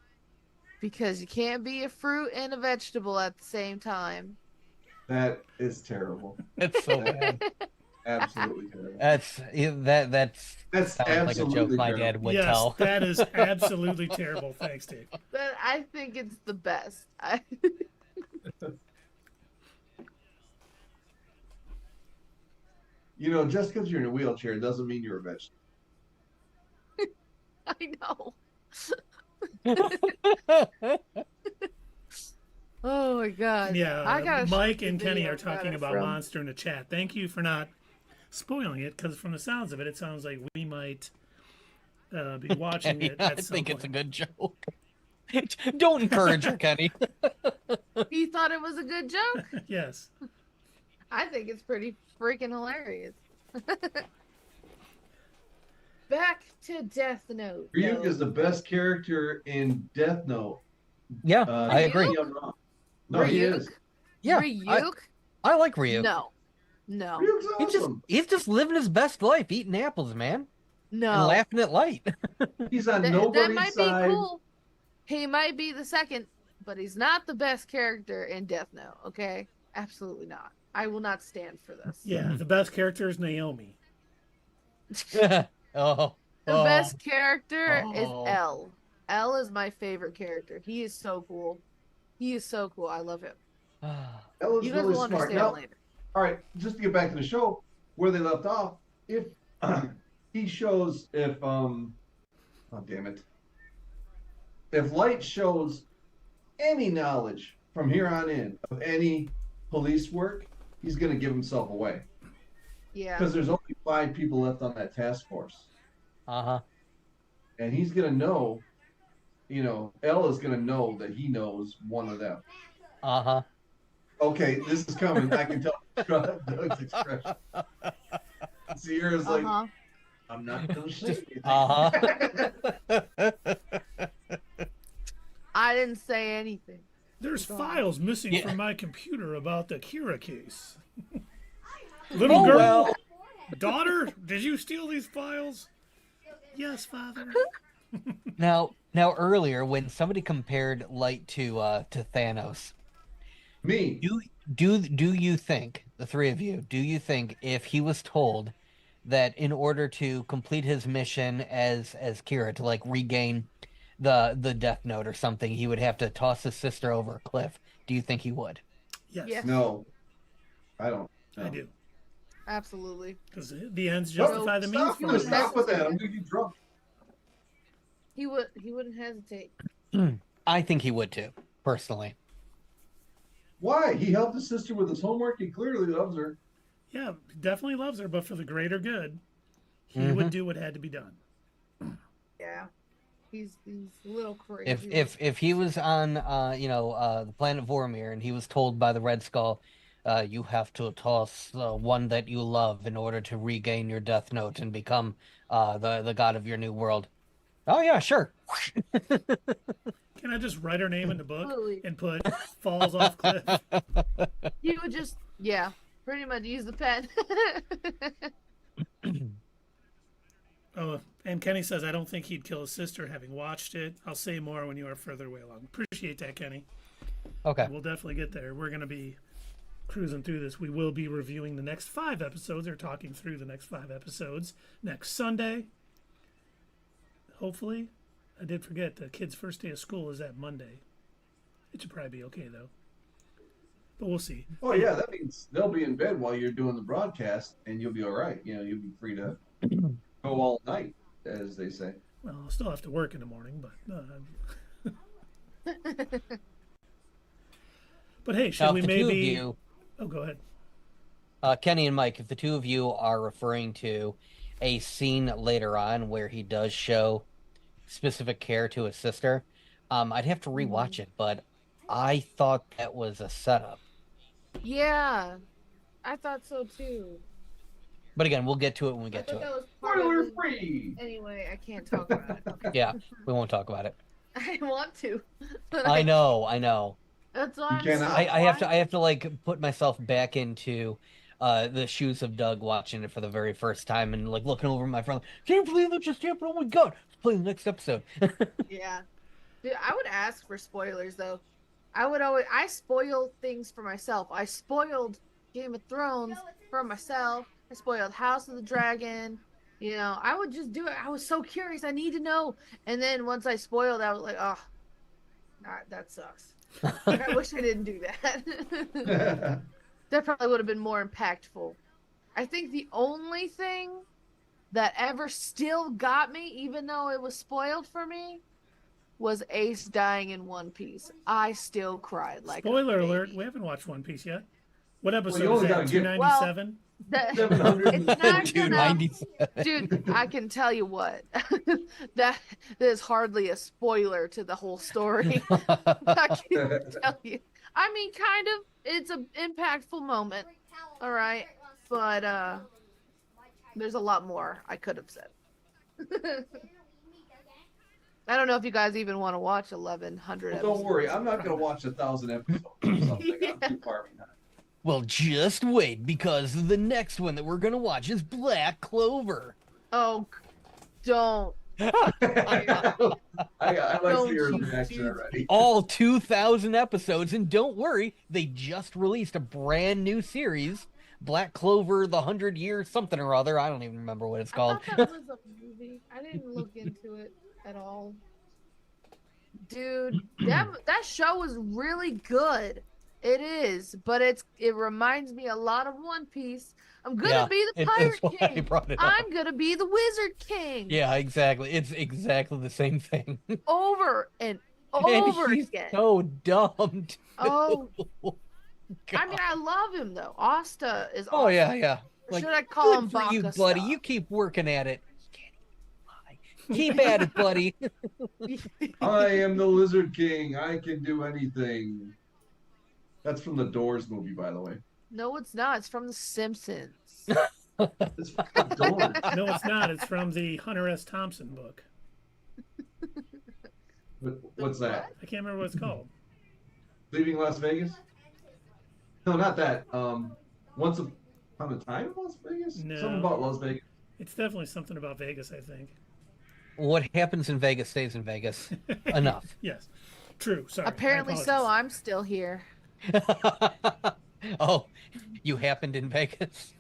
Because you can't be a fruit and a vegetable at the same time. That is terrible. It's so bad. Absolutely terrible. That's sounds like a absolutely joke my terrible. dad would Yes, tell. that is absolutely terrible. Thanks, Dave. But I think it's the best. You know, just because you're in a wheelchair doesn't mean you're a vegetable. I know. Oh my god. Yeah, I gotta Mike show you and the Kenny video are I got talking it about from. Monster in the chat. Thank you for not spoiling it, because from the sounds of it, it sounds like we might be watching it I at some think point. it's a good joke. Don't encourage her, Kenny. You thought it was a good joke? Yes. I think it's pretty freaking hilarious. Back to Death Note. Ryuk though. is the best character in Death Note. Yeah, I agree. maybe I'm wrong. No, he Ryuk? is. Yeah, Ryuk? I like Ryuk. No. No. Ryuk's awesome. He's just living his best life, eating apples, man, and No. laughing at Light. He's on That nobody's might side. be cool. He might be the second, but he's not the best character in Death Note, okay? Absolutely not. I will not stand for this. Yeah, the best character is Naomi. Oh, The best character is Oh. L. L is my favorite character. He is so cool. He is so cool. I love him. Ella's You guys really will smart. understand Now, later. all right, just to get back to the show where they left off, if he shows oh damn it, if Light shows any knowledge from here on in of any police work, he's gonna give himself away Yeah. because there's only 5 people left on that task force, Uh-huh. and he's gonna know. You know, Ella's gonna know that he knows one of them. Uh-huh. Okay, this is coming. I can tell Doug's expression. Sierra's like, Uh-huh. I'm not gonna say anything. Uh-huh. I didn't say anything. There's Go on. files missing Yeah. from my computer about the Kira case. Little Oh, girl, well. daughter, did you steal these files? Yes, father. Now earlier when somebody compared Light to Thanos, Me. do you think, the three of you, do you think if he was told that in order to complete his mission as Kira to like regain the Death Note or something, he would have to toss his sister over a cliff? Do you think he would? Yes, Yes. No, I don't. No. I do. Absolutely. Because the ends Nope, justify the means. stop, For stop us. with that. I'm gonna get drunk. He wouldn't hesitate. I think he would too, personally. Why? He helped his sister with his homework. He clearly loves her. Yeah, definitely loves her, but for the greater good, he would do what had to be done. Yeah. He's a little crazy. If he was on the planet Vormir and he was told by the Red Skull, you have to toss one that you love in order to regain your Death Note and become the god of your new world. Oh yeah, sure. Can I just write her name in the book Absolutely. and put falls off cliff? He would just, yeah, pretty much use the pen. Oh, and Kenny says, I don't think he'd kill his sister having watched it. I'll say more when you are further away along. Appreciate that, Kenny. Okay. We'll definitely get there. We're going to be cruising through this. We will be reviewing the next 5 episodes, or talking through the next 5 episodes next Sunday. Hopefully. I did forget the kids' first day of school is that Monday. It should probably be okay, though. But we'll see. Oh yeah, that means they'll be in bed while you're doing the broadcast, and you'll be all right. You know, you'll be free to go all night, as they say. Well, I'll still have to work in the morning, but... But hey, should Now, we if the two of maybe... you, Oh, go ahead. Kenny and Mike, if the two of you are referring to a scene later on where he does show specific care to his sister, I'd have to rewatch it, but I thought that was a setup. Yeah, I thought so too. But again, we'll get to it when we I get thought to that it. was part of Spoiler it. free. Anyway, I can't talk about it. Okay. Yeah, we won't talk about it. I want to. But I know. That's why You I'm cannot. so I have to like put myself back into the shoes of Doug watching it for the very first time and like looking over at my friend. Can you believe that just happened? Oh my god! Let's play the next episode. Yeah. Dude, I would ask for spoilers though. I spoil things for myself. I spoiled Game of Thrones for myself. I spoiled House of the Dragon. You know, I would just do it. I was so curious. I need to know. And then once I spoiled, I was like, oh, that sucks. I wish I didn't do that. That probably would have been more impactful. I think the only thing that ever still got me, even though it was spoiled for me, was Ace dying in One Piece. I still cried like Spoiler a baby. alert, we haven't watched One Piece yet. What episode you only is that? gotta get- 297? It's not gonna, 297. dude, I can tell you what. that is hardly a spoiler to the whole story. I can tell you. I mean, kind of. It's an impactful moment. All right. But there's a lot more I could have said. I don't know if you guys even want to watch 1100 Well, don't worry, I'm not gonna watch 1,000 episodes or something. I'm too far behind. Well, just wait, because the next one that we're gonna watch is Black Clover. Oh, don't. I like Don't your you reaction do- already. All 2,000 episodes, and don't worry, they just released a brand new series, Black Clover: The 100-Year something or other. I don't even remember what it's I called. thought that was a movie. I didn't look into it at all. Dude, that show is really good. It is, but it reminds me a lot of One Piece. I'm gonna Yeah, be the that's Pirate why I King. brought it up. I'm gonna be the Wizard King. Yeah, exactly. It's exactly the same thing. Over and And over he's again. so dumb. Too. Oh, God. I mean, I love him though. Asta is. Oh awesome. yeah. Or should I call good him for you, Baka buddy. Stop? You keep working at it. Keep at it, buddy. I am the Lizard King. I can do anything. That's from the Doors movie, by the way. No, it's not. It's from The Simpsons. It's from the Doors. No, it's not. It's from the Hunter S. Thompson book. What's that? I can't remember what it's called. Leaving Las Vegas? No, not that. Once Upon a Time in Las Vegas? No. Something about Las Vegas. It's definitely something about Vegas, I think. what happens in Vegas stays in Vegas. Enough. Yes. True. Sorry. Apparently I so. apologize. I'm still here. Oh, you happened in Vegas?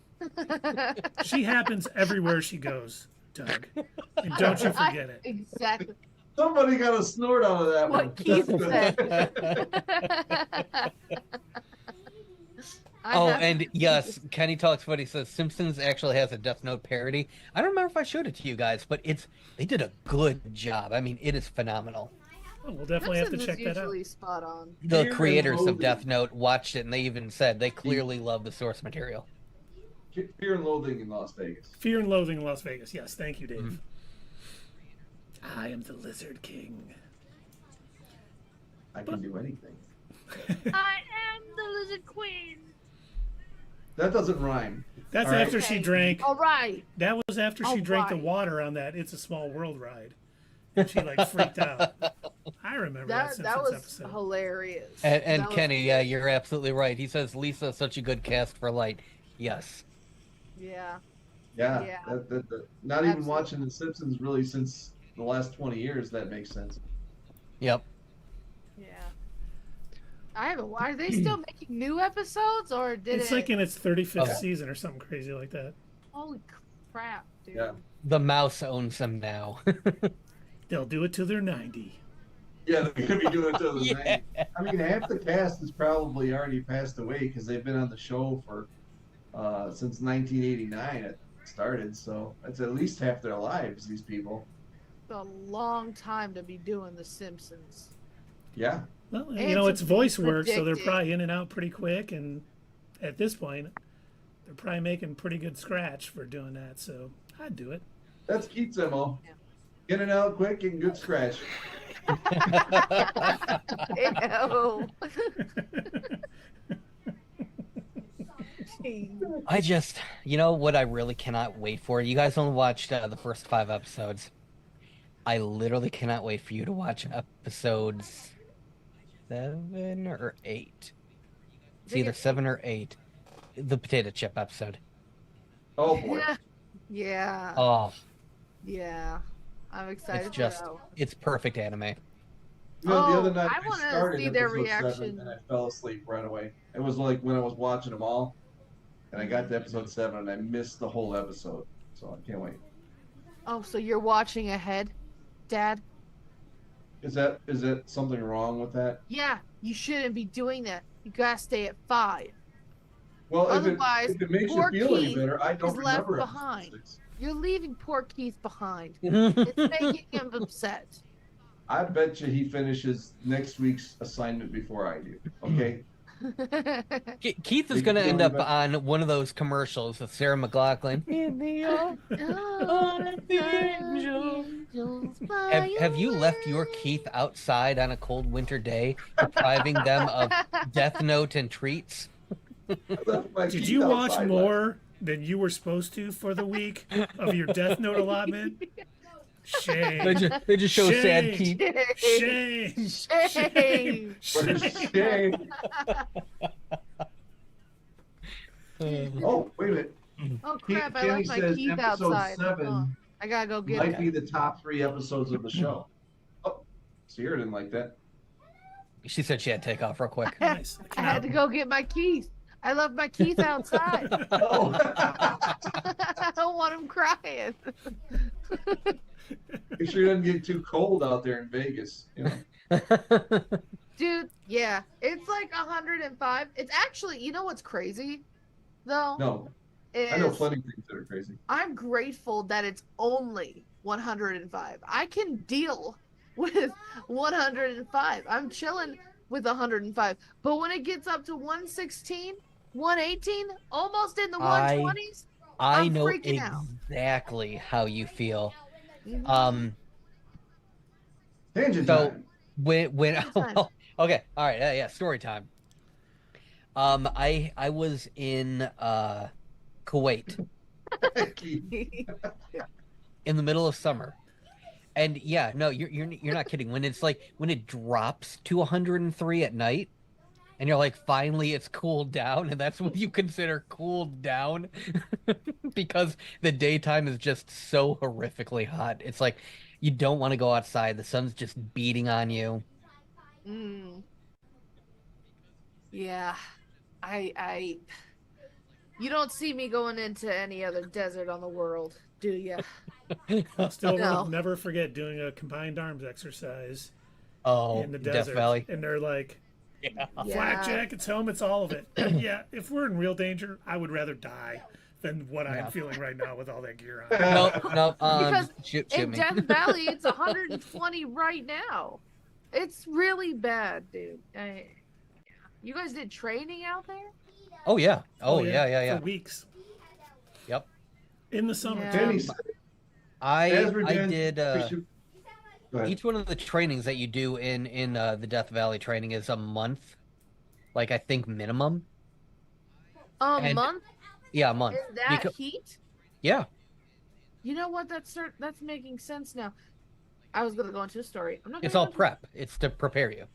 She happens everywhere she goes, Doug. And don't you forget it. Exactly Somebody got a snort out of that one. what Keith said. Oh, and yes, Kenny Talks Funny says Simpsons actually has a Death Note parody. I don't remember if I showed it to you guys, but they did a good job. I mean, it is phenomenal. Oh, we'll definitely have to check that out. Usually spot on. The Fear and creators of Loathing. Death Note watched it, and they even said they clearly love the source material. Fear and Loathing in Las Vegas. Fear and Loathing in Las Vegas. Yes, thank you, Dave. Mhm. I am the Lizard King. I can do anything. I am the Lizard Queen. That doesn't rhyme. That's All right. after she Okay. drank. All right. That was after she drank the Alright. water on that It's a Small World ride. And she like freaked out. I remember that That Simpsons was episode. hilarious. And That was- Kenny, yeah, you're absolutely right. He says Lisa's such a good cast for Light. Yes. Yeah. Yeah. Yeah. Not even Absolutely. watching The Simpsons really since the last 20 years. That makes sense. Yep. Yeah. I haven't. Are they still making new episodes, or did It's it? like in its 35th Oh. season or something crazy like that. Holy crap, dude! Yeah. The mouse owns them now. They'll do it till they're 90. Yeah, they could be doing it to the Yeah. 90s. I mean, half the cast has probably already passed away because they've been on the show for since 1989 it started. So it's at least half their lives. These people. It's a long time to be doing The Simpsons. Yeah. Well, And you know, to it's voice be work, so they're predicted. probably in and out pretty quick. And at this point, they're probably making pretty good scratch for doing that. So I'd do it. That's Keith's MO. Yeah. In and out quick and good scratch. Ew. Jeez. I just, you know what I really cannot wait for? You guys only watched the first 5 episodes. I literally cannot wait for you to watch episodes 7 or 8. It's Think either it's- 7 or 8. The potato chip episode. Oh boy. Yeah. Oh, Yeah. I'm excited it's just, for that one. it's perfect anime. You know, the Oh, other night I wanna started see their episode reaction. 7 and I fell asleep right away. It was like when I was watching them all, and I got to episode 7 and I missed the whole episode. So I can't wait. Oh, so you're watching ahead, Dad? Is that something wrong with that? Yeah, you shouldn't be doing that. You gotta stay at 5. Well, Otherwise, if it makes you poor feel any Keith better, I don't is left remember episode behind. 6. You're leaving poor Keith behind. It's making him upset. I bet you he finishes next week's assignment before I do. Okay. Keith is We going to can end go up back- on one of those commercials with Sarah McLachlan. Have you left your Keith outside on a cold winter day, depriving them of Death Note and treats? I left my Did Keith you watch outside more than you were supposed to for the week of your Death Note allotment? Shame. They just show sad Shame. Keith. Shame. Shame. What a shame. Oh, wait a minute. Oh crap! I Kenny left my says Keith episode outside. 7 Oh, I gotta go get might it. be the top 3 episodes of the show. Oh, Sierra didn't like that. She said she had to take off real quick. Nice. I had to go get my Keith. I left my Keith outside. Oh. I don't want him crying. Make sure it doesn't get too cold out there in Vegas. You know? Dude, yeah. It's like 105. It's actually, you know what's crazy? Though? No, Is I know plenty of things that are crazy. I'm grateful that it's only 105. I can deal with 105. I'm chilling with 105. But when it gets up to 116, 118, almost in the 120s, I I'm know freaking out. exactly how you feel. mhm. Tangent So time. when Time. okay, all right, yeah, story time. I was in Kuwait in the middle of summer, and yeah, no, you're not kidding. When it's like when it drops to 103 at night, and you're like, finally, it's cooled down, and that's what you consider cooled down, because the daytime is just so horrifically hot. It's like You don't want to go outside. The sun's just beating on you. Mm. Yeah. I you don't see me going into any other desert on the world, do you? Still will No. never forget doing a combined arms exercise Oh, in the Death desert. Valley. And they're like, Yeah. flak Yeah. jackets, helmets, all of it. And yeah, if we're in real danger, I would rather die than what I'm Yeah. feeling right now with all that gear on. No. Because Shoot in me. Death Valley, it's 120 right now. It's really bad, dude. You guys did training out there? Oh yeah. Oh yeah. For weeks Yep. in the summer. Yeah. Danny said, I Ezra did Go ahead. each one of the trainings that you do in the Death Valley training is a month, like I think minimum. A And- month Yeah, a month. in that Becau- heat? yeah. You know what? That's making sense now. I was gonna go into a story. I'm not. It's gonna all go into- prep. It's to prepare you.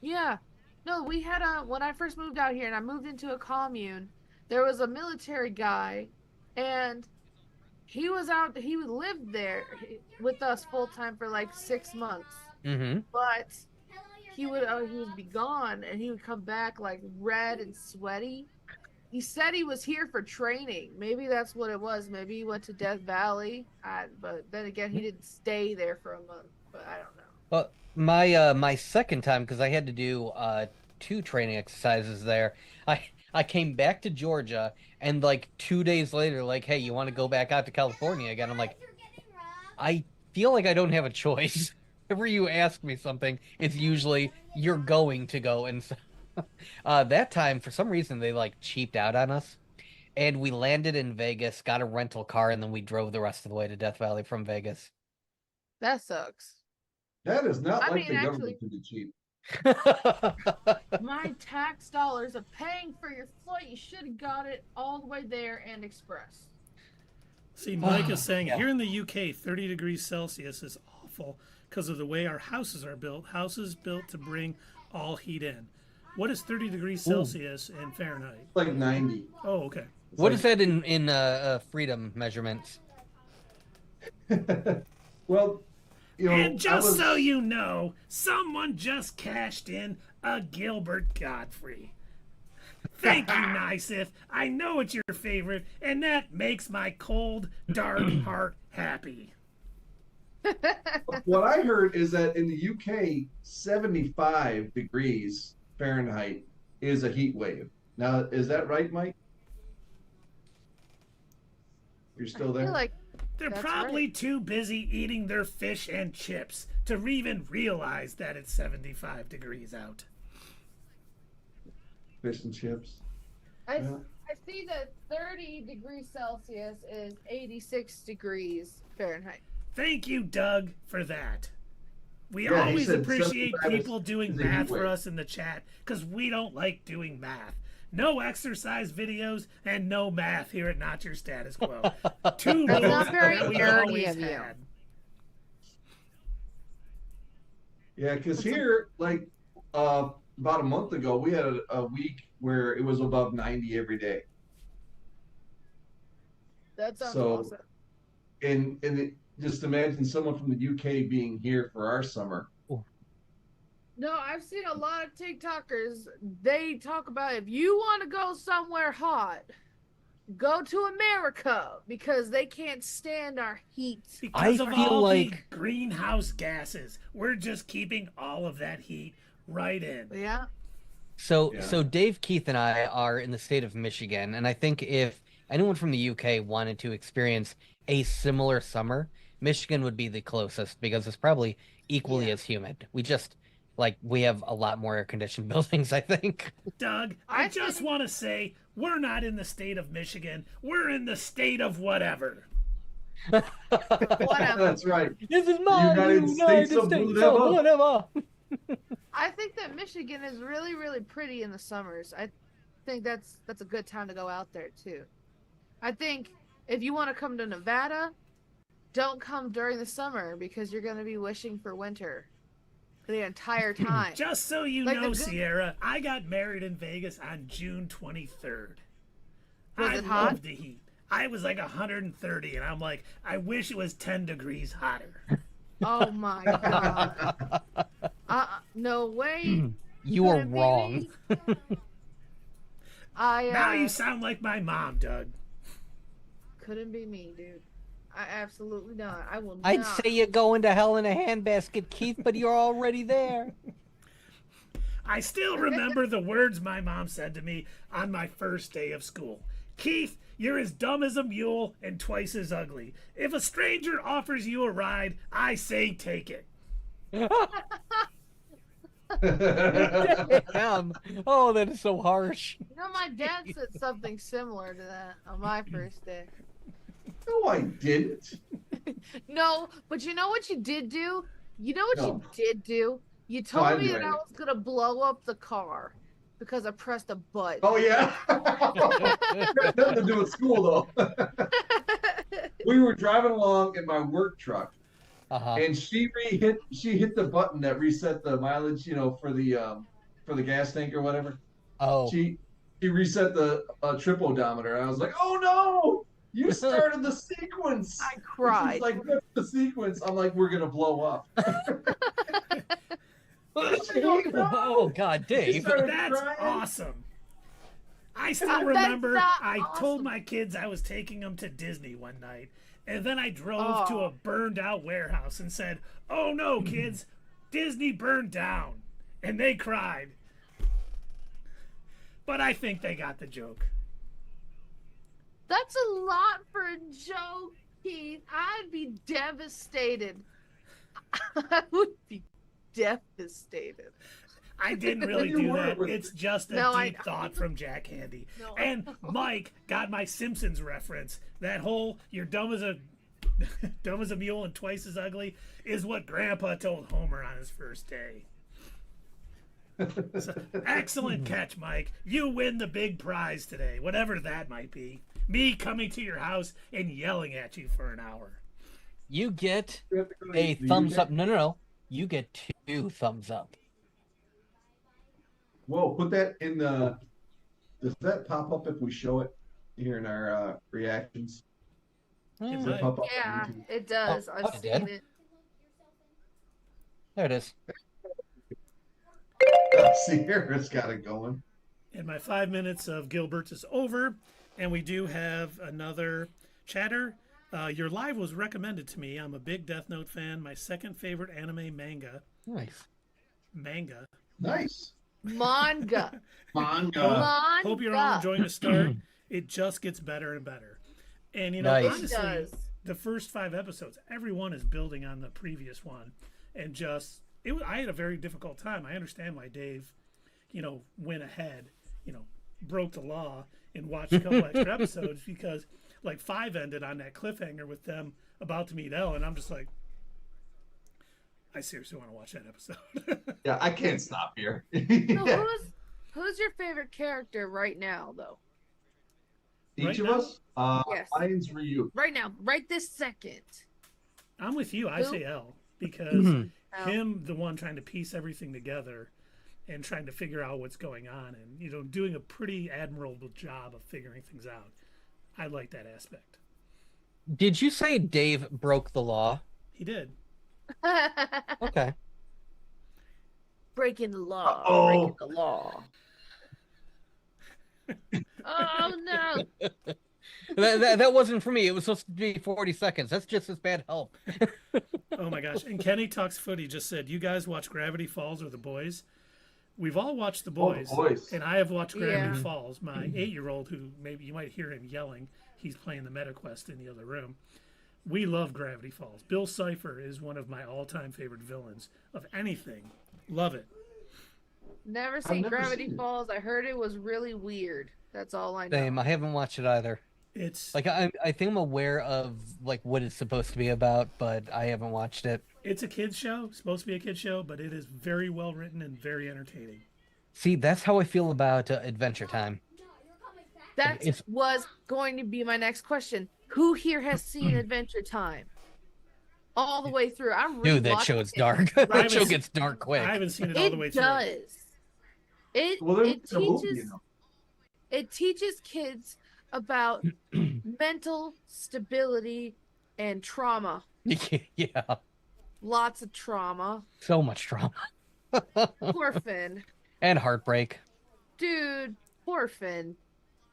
Yeah. No, we had when I first moved out here and I moved into a commune, there was a military guy and he lived there with us full time for like 6 months. Mm-hmm. But he would be gone and he would come back like red and sweaty. He said he was here for training. Maybe that's what it was. Maybe he went to Death Valley. But then again, he didn't stay there for a month. But I don't know. Well, my second time, because I had to do 2 training exercises there. I came back to Georgia, and like 2 days later, like, hey, you want to go back out to California again? I'm like, I feel like I don't have a choice. Whenever you ask me something, it's usually you're going to go. And so, that time, for some reason, they like cheaped out on us, and we landed in Vegas, got a rental car, and then we drove the rest of the way to Death Valley from Vegas. That sucks. That is not I like mean, the actually- government to be cheap. My tax dollars are paying for your flight. You should have got it all the way there and express. See, Mike is saying Yeah. here in the UK, 30 degrees Celsius is awful because of the way our houses are built. Houses built to bring all heat in. What is 30 degrees Celsius in Fahrenheit? Like 90. Oh, okay. It's What like- is that in freedom measurements? Well, you know, And just I was, so you know, someone just cashed in a Gilbert Godfrey. Thank you, Nysith. I know it's your favorite, and that makes my cold, dark heart happy. what I heard is that in the UK, 75 degrees Fahrenheit is a heat wave. Now, is that right, Mike? You're still I there? feel like They're That's probably too busy eating their fish and chips to even realize that it's 75 degrees out. Fish and chips. I Yeah. see that 30 degrees Celsius is 86 degrees Fahrenheit. Thank you, Doug, for that. We Yeah, he always said appreciate 75 people doing is a heat math for wave. us in the chat because we don't like doing math. No exercise videos and no math here at Not Your Status Quo. Two That's rules not very that we've nerdy always of you. had. Yeah, because here, like about a month ago, we had a week where it was above 90 every day. That sounds So- awesome. Just imagine someone from the UK being here for our summer. No, I've seen a lot of TikTokers. They talk about if you want to go somewhere hot, go to America because they can't stand our heat. Because I of feel all like- the greenhouse gases, we're just keeping all of that heat right in. Yeah. So, Yeah. so Dave, Keith, and I are in the state of Michigan, and I think if anyone from the UK wanted to experience a similar summer, Michigan would be the closest because it's probably equally Yeah. as humid. We have a lot more air-conditioned buildings, I think. Doug, I I just think- want to say we're not in the state of Michigan. We're in the state of whatever. Whatever. That's right. This is my United States of whatever. whatever. I think that Michigan is really, really pretty in the summers. I think that's a good time to go out there too. I think if you want to come to Nevada, don't come during the summer because you're going to be wishing for winter the entire time. Just so you Like know, the good- Sierra, I got married in Vegas on June 23rd. Was I it hot? loved the heat. I was like 130, and I'm like, I wish it was 10 degrees hotter. Oh my god. No way. You are Couldn't be wrong. me. I Now you sound like my mom, Doug. couldn't be me, dude. I absolutely not. I will not. I'd say you go into hell in a handbasket, Keith, but you're already there. I still remember the words my mom said to me on my first day of school. Keith, you're as dumb as a mule and twice as ugly. If a stranger offers you a ride, I say take it. Damn. Oh, that is so harsh. You know, my dad said something similar to that on my first day. No, I didn't. No, but you know what you did do? You know what No. you did do? You I told me didn't that do I it. was gonna blow up the car because I pressed a button. Oh yeah. Got nothing to do with school though. We were driving along in my work truck, Uh-huh. and she hit the button that reset the mileage, for the gas tank or whatever. Oh. She reset the trip odometer. I was like, oh no, you started the sequence. I cried. She's like, what's the sequence? I'm like, we're gonna blow up. Oh, God, Dave. started That's crying. awesome. I still That's remember not I told awesome. my kids I was taking them to Disney one night, and then I drove to a burned out warehouse and said, oh no, kids, Disney burned down. And they cried. But I think they got the joke. That's a lot for a joke, Keith. I'd be devastated. I would be devastated. I didn't really You do were that. with- It's just a No, deep thought from Jack Handy. No. And Mike got my Simpsons reference. That whole "you're dumb as a dumb as a mule and twice as ugly" is what Grandpa told Homer on his first day. So, excellent catch, Mike. You win the big prize today, whatever that might be. Me coming to your house and yelling at you for an hour. You get We have to go to a the thumbs UK? up. No. You get 2 thumbs up. Whoa, put that in the. Does that pop up if we show it here in our reactions? Does might. it pop up? Yeah, it does. Oh, I've it seen did? it. There it is. Sierra's got it going. And my 5 minutes of Gilbert's is over, and we do have another chatter. Your live was recommended to me. I'm a big Death Note fan. My second favorite anime manga. Nice. Manga. Nice. Manga. Manga. Manga. Hope you're all enjoying the start. It just gets better and better. And Nice. It honestly, does. the first 5 episodes, everyone is building on the previous one, and I had a very difficult time. I understand why Dave, went ahead, broke the law and watched a couple extra episodes because, 5 ended on that cliffhanger with them about to meet Ellen. I'm just like, I seriously want to watch that episode. Yeah, I can't stop here. So Yeah. who's your favorite character right now, though? Each Right of now? us? Yes. Mine's Ryuk. Right now, right this second. I'm with you. I Who? say L because Oh. him, the one trying to piece everything together and trying to figure out what's going on and, doing a pretty admirable job of figuring things out. I like that aspect. Did you say Dave broke the law? He did. Okay. Breaking the law. Uh-oh. Breaking the law. Oh no! That wasn't for me. It was supposed to be 40 seconds. That's just as bad help. Oh my gosh. And Kenny Talks Footy just said, you guys watch Gravity Falls or The Boys? We've all watched The Boys. Boys. And I have watched Gravity Yeah. Falls. My 8-year-old, who maybe you might hear him yelling, he's playing the MetaQuest in the other room. We love Gravity Falls. Bill Cipher is one of my all-time favorite villains of anything. Love it. Never seen never Gravity seen it. Falls. I heard it was really weird. That's all I know. Same. I haven't watched it either. It's I think I'm aware of what it's supposed to be about, but I haven't watched it. it's a kid's show. It's supposed to be a kid's show, but it is very well written and very entertaining. See, that's how I feel about Adventure Time. That It's- was going to be my next question. Who here has seen Adventure Time? All the way through. I'm Dude, that show is rewatching it. dark. I That show haven't- gets dark quick. I haven't seen it all the way It through. does. Well, there's It a movie, teaches it teaches kids about mental stability and trauma. Yeah. Lots of trauma. So much trauma. Poor Finn. And heartbreak. Dude, poor Finn.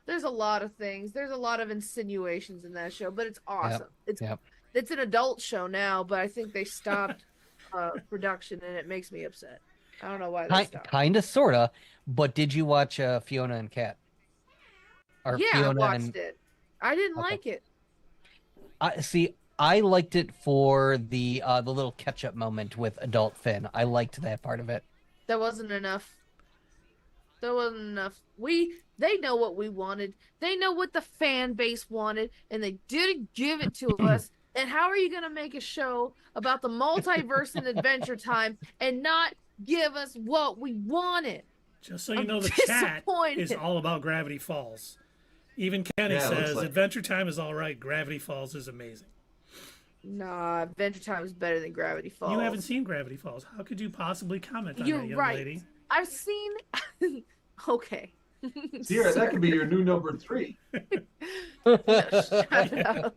There's a lot of things. There's a lot of insinuations in that show, but it's awesome. It's an adult show now, but I think they stopped production, and it makes me upset. I don't know why they stopped. Kinda, sorta. But did you watch Fiona and Cat? Or yeah, Fiona I watched it. I didn't like it. I liked it for the little catch-up moment with adult Finn. I liked that part of it. That wasn't enough. That wasn't enough. They know what we wanted. They know what the fan base wanted, and they didn't give it to us. And how are you going to make a show about the multiverse and Adventure Time and not give us what we wanted? Just so you know, the chat is all about Gravity Falls. Even Kenny says Adventure Time is all right. Gravity Falls is amazing. Nah, Adventure Time is better than Gravity Falls. You haven't seen Gravity Falls. How could you possibly comment on that, young lady? I've seen... Okay. Sierra, that could be your new number 3. Shut up.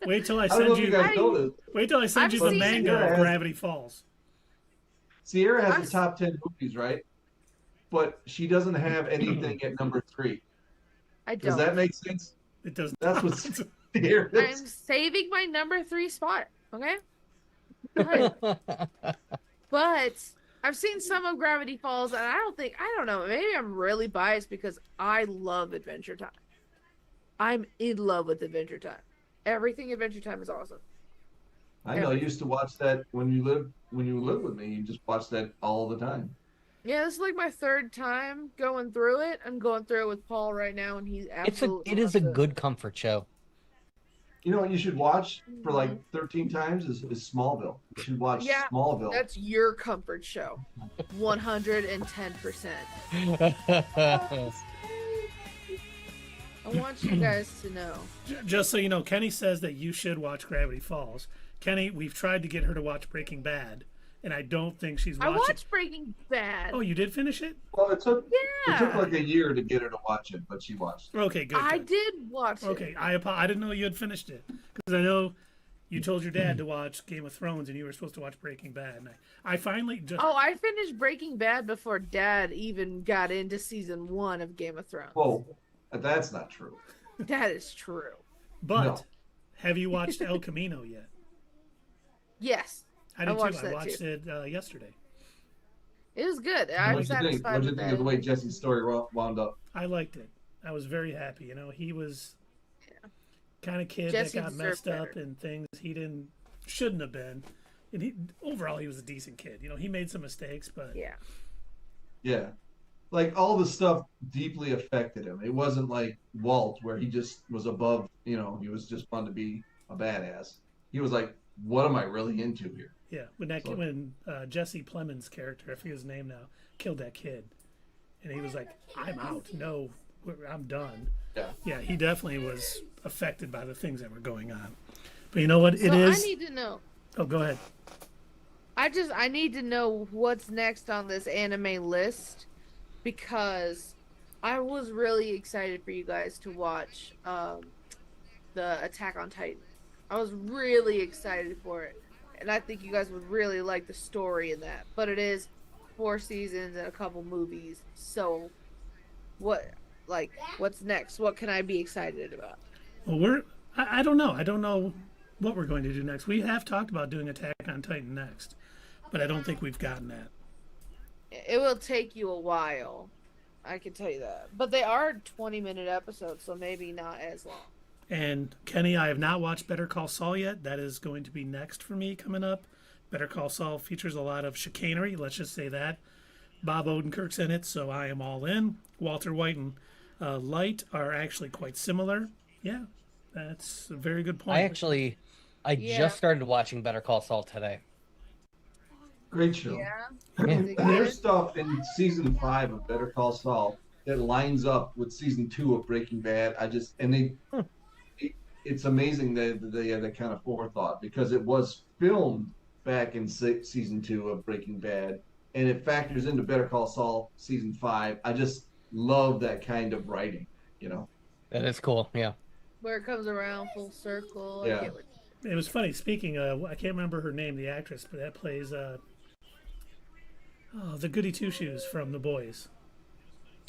Wait till I send you. Wait till I send you the manga of Gravity Falls. Sierra has the top 10 movies, right? But she doesn't have anything at number 3. I don't. Does that make sense? It does. That's what Sierra is. I'm saving my number 3 spot. Okay. But I've seen some of Gravity Falls, and I don't know, maybe I'm really biased because I love Adventure Time. I'm in love with Adventure Time. Everything Adventure Time is awesome. I know. I used to watch that when you lived with me. You just watched that all the time. Yeah, this is like my 3rd time going through it. I'm going through it with Paul right now, and he's absolutely. It is a good comfort show. You know what you should watch for like 13 times is Smallville. You should watch Smallville. That's your comfort show. 110%. I want you guys to know. Just so you know, Kenny says that you should watch Gravity Falls. Kenny, we've tried to get her to watch Breaking Bad, and I don't think she's watching. I watched Breaking Bad. Oh, you did finish it? Well, it took like a year to get her to watch it, but she watched it. Okay, good. I did watch it. Okay, I didn't know you had finished it, because I know you told your dad to watch Game of Thrones, and you were supposed to watch Breaking Bad. And I finally just... Oh, I finished Breaking Bad before Dad even got into season 1 of Game of Thrones. Whoa, that's not true. That is true. But have you watched El Camino yet? Yes. I did too. I watched it yesterday. It was good. I was satisfied. What did you think of the way Jesse's story wound up? I liked it. I was very happy. You know, he was kind of kid that got messed up and things he shouldn't have been. And overall, he was a decent kid. You know, he made some mistakes, but yeah, like all the stuff deeply affected him. It wasn't like Walt, where he just was above. You know, he was just fun to be a badass. He was like, what am I really into here? Yeah, when Jesse Plemons' character, I forget his name now, killed that kid, and he was like, "I'm out. No, I'm done." Yeah, he definitely was affected by the things that were going on. But you know what? I need to know. Oh, go ahead. I need to know what's next on this anime list, because I was really excited for you guys to watch the Attack on Titan. I was really excited for it, and I think you guys would really like the story in that. But it is 4 seasons and a couple movies. So, what's next? What can I be excited about? Well, I don't know. I don't know what we're going to do next. We have talked about doing Attack on Titan next, but I don't think we've gotten that. It will take you a while. I can tell you that. But they are 20-minute episodes, so maybe not as long. And Kenny, I have not watched Better Call Saul yet. That is going to be next for me coming up. Better Call Saul features a lot of chicanery, let's just say that. Bob Odenkirk's in it, so I am all in. Walter White and Light are actually quite similar. Yeah, that's a very good point. I just started watching Better Call Saul today. Great show. Yeah. There's stuff in season 5 of Better Call Saul that lines up with season 2 of Breaking Bad. It's amazing that they had that kind of forethought, because it was filmed back in season 2 of Breaking Bad, and it factors into Better Call Saul season 5. I just love that kind of writing, you know. That is cool, yeah. Where it comes around full circle. Yeah. It was funny. Speaking of, I can't remember her name, the actress, but that plays the goody two shoes from The Boys.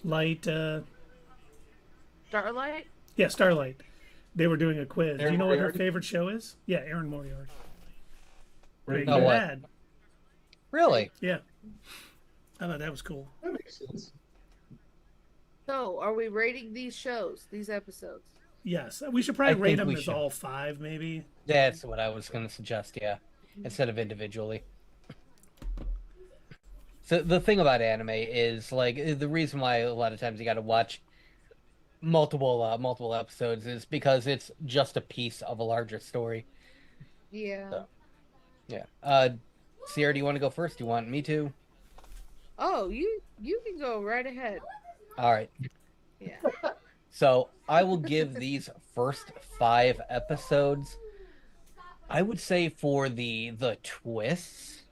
Light, Starlight? yeah, Starlight. They were doing a quiz. Do Erin you know what her Moriarty? favorite show is? Yeah, Erin Moriarty. Breaking Breaking Oh, what? Bad. Really? Yeah, I thought that was cool. That makes sense. So, are we rating these shows, these episodes? Yes, we should probably I rate think them we as should. all 5, maybe. That's what I was going to suggest, yeah. Instead of individually. So the thing about anime is, like, the reason why a lot of times you got to watch multiple episodes is because it's just a piece of a larger story. Yeah. So. Yeah. Sierra, do you want to go first? Do you want me to? Oh, you can go right ahead. All right. Yeah. So I will give these first 5 episodes, I would say, for the twists,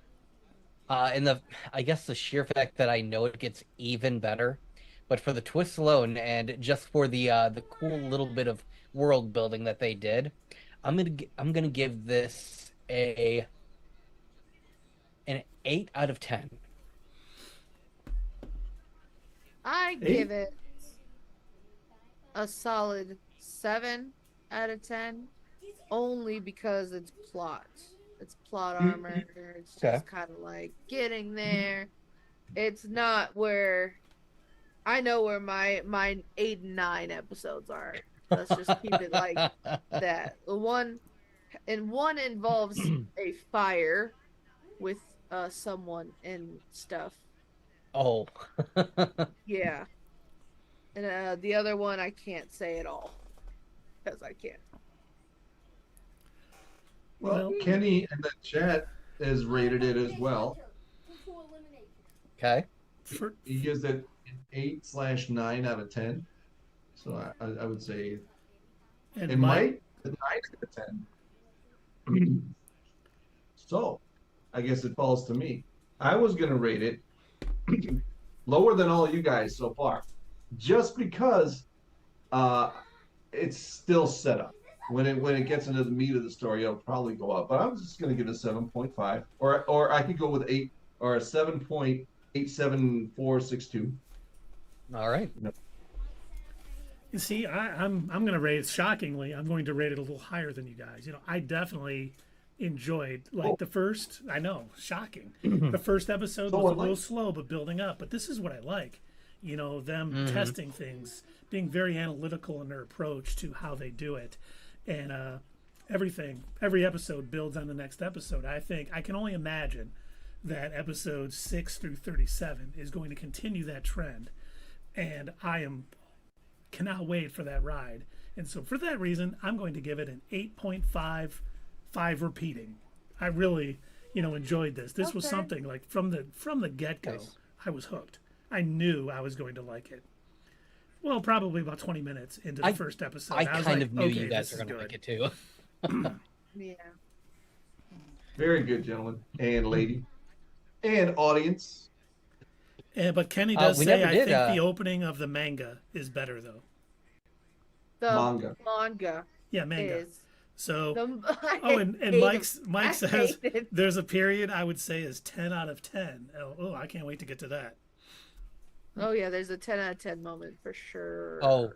and I guess the sheer fact that I know it gets even better, but for the twists alone and just for the cool little bit of world building that they did, I'm gonna give this an 8 out of 10. I give it a solid 7 out of 10, only because it's plot. It's plot armor. It's just Okay. kind of like getting there. It's not where I know where my 8 and 9 episodes are. Let's just keep it like that. One involves a fire with someone and stuff. Oh. Yeah. And the other one I can't say at all. Because I can't. Well, Kenny in the chat has rated it as well. Okay. He gives it an 8/9 out of 10. So I would say And it might be 9 out of 10. So I guess it falls to me. I was gonna rate it lower than all you guys so far, just because it's still set up. When it gets into the meat of the story, it'll probably go up. But I was just gonna give it a 7.5, or I could go with 8 or a 7.87462. All right. You see, I'm going to rate it shockingly. I'm going to rate it a little higher than you guys. You know, I definitely enjoyed the first. I know, shocking. The first episode was a little slow, but building up. But this is what I like. You know, them testing things, being very analytical in their approach to how they do it, and every episode builds on the next episode. I think I can only imagine that episodes 6 through 37 is going to continue that trend, and cannot wait for that ride. And so for that reason, I'm going to give it an 8.5, 5 repeating. I really, enjoyed this. This was something like from the get-go, Nice. I was hooked. I knew I was going to like it. Well, probably about 20 minutes into the first episode. I was kind like, of knew okay, you guys this were is going to like good. it too. Yeah. Very good, gentlemen and lady and audience. But Kenny does we say, never I did, think the opening of the manga is better, though. The Manga. manga Yeah, manga. is So, and and Mike says hate it. there's a period I would say is 10 out of 10. Oh, I can't wait to get to that. Oh yeah, there's a 10 out of 10 moment for sure. Oh,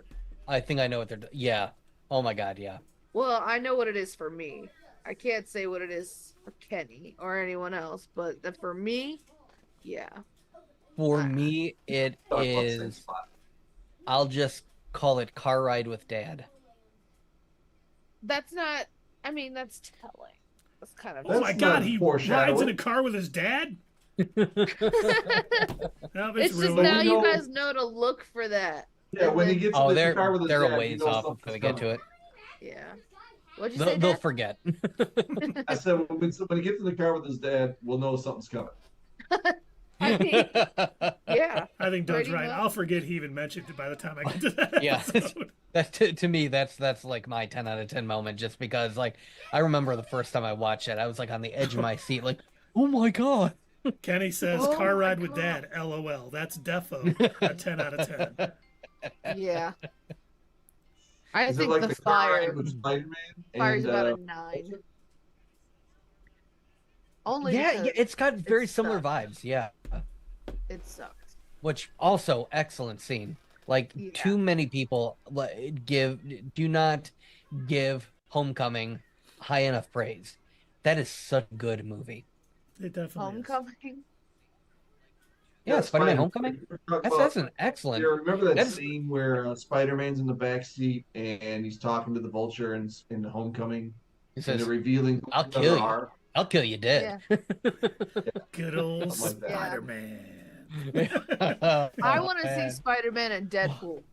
I think I know what they're doing. Yeah. Oh my God, yeah. Well, I know what it is for me. I can't say what it is for Kenny or anyone else, but for me, yeah. For me, it is. I'll just call it Car Ride with Dad. That's not. I mean, that's telling. That's kind of. Oh my That's God, not he rides foreshadowing. in a car with his dad? No, It's just really- now you know- guys know to look for that. Yeah, when he gets Oh, in the car with his they're dad, a he ways knows off something's before they get to coming. it. Yeah. What'd you say? They'll Dad? forget. I said when he gets in the car with his dad, we'll know something's coming. I mean, yeah. I think Doug's Pretty right. much. I'll forget he even mentioned it by the time I get to that Yeah. episode. To me, that's like my 10 out of 10 moment, just because like I remember the first time I watched it, I was like on the edge of my seat, like, oh my God. Kenny says, Oh car my ride with God. dad, LOL. That's defo a 10 out of 10. Yeah. I Is it think like the the car fire. ride with Spider-Man? Fire's and, about a 9. Only Yeah, because it's got very similar sucked. vibes. Yeah, It sucked. which also excellent scene. Like Yeah. too many people do not give Homecoming high enough praise. That is such a good movie. It definitely Homecoming. Yeah, Spider-Man Spider-Man. Homecoming. We're talking That's about- an excellent. You remember that that's- scene where Spider-Man's in the back seat and he's talking to the Vulture in the Homecoming, He and says, they're revealing who "I'll each kill other you. are. I'll kill you dead." Yeah. is. Good old Something like that. Spider-Man. I want to Oh, man. see Spider-Man and Deadpool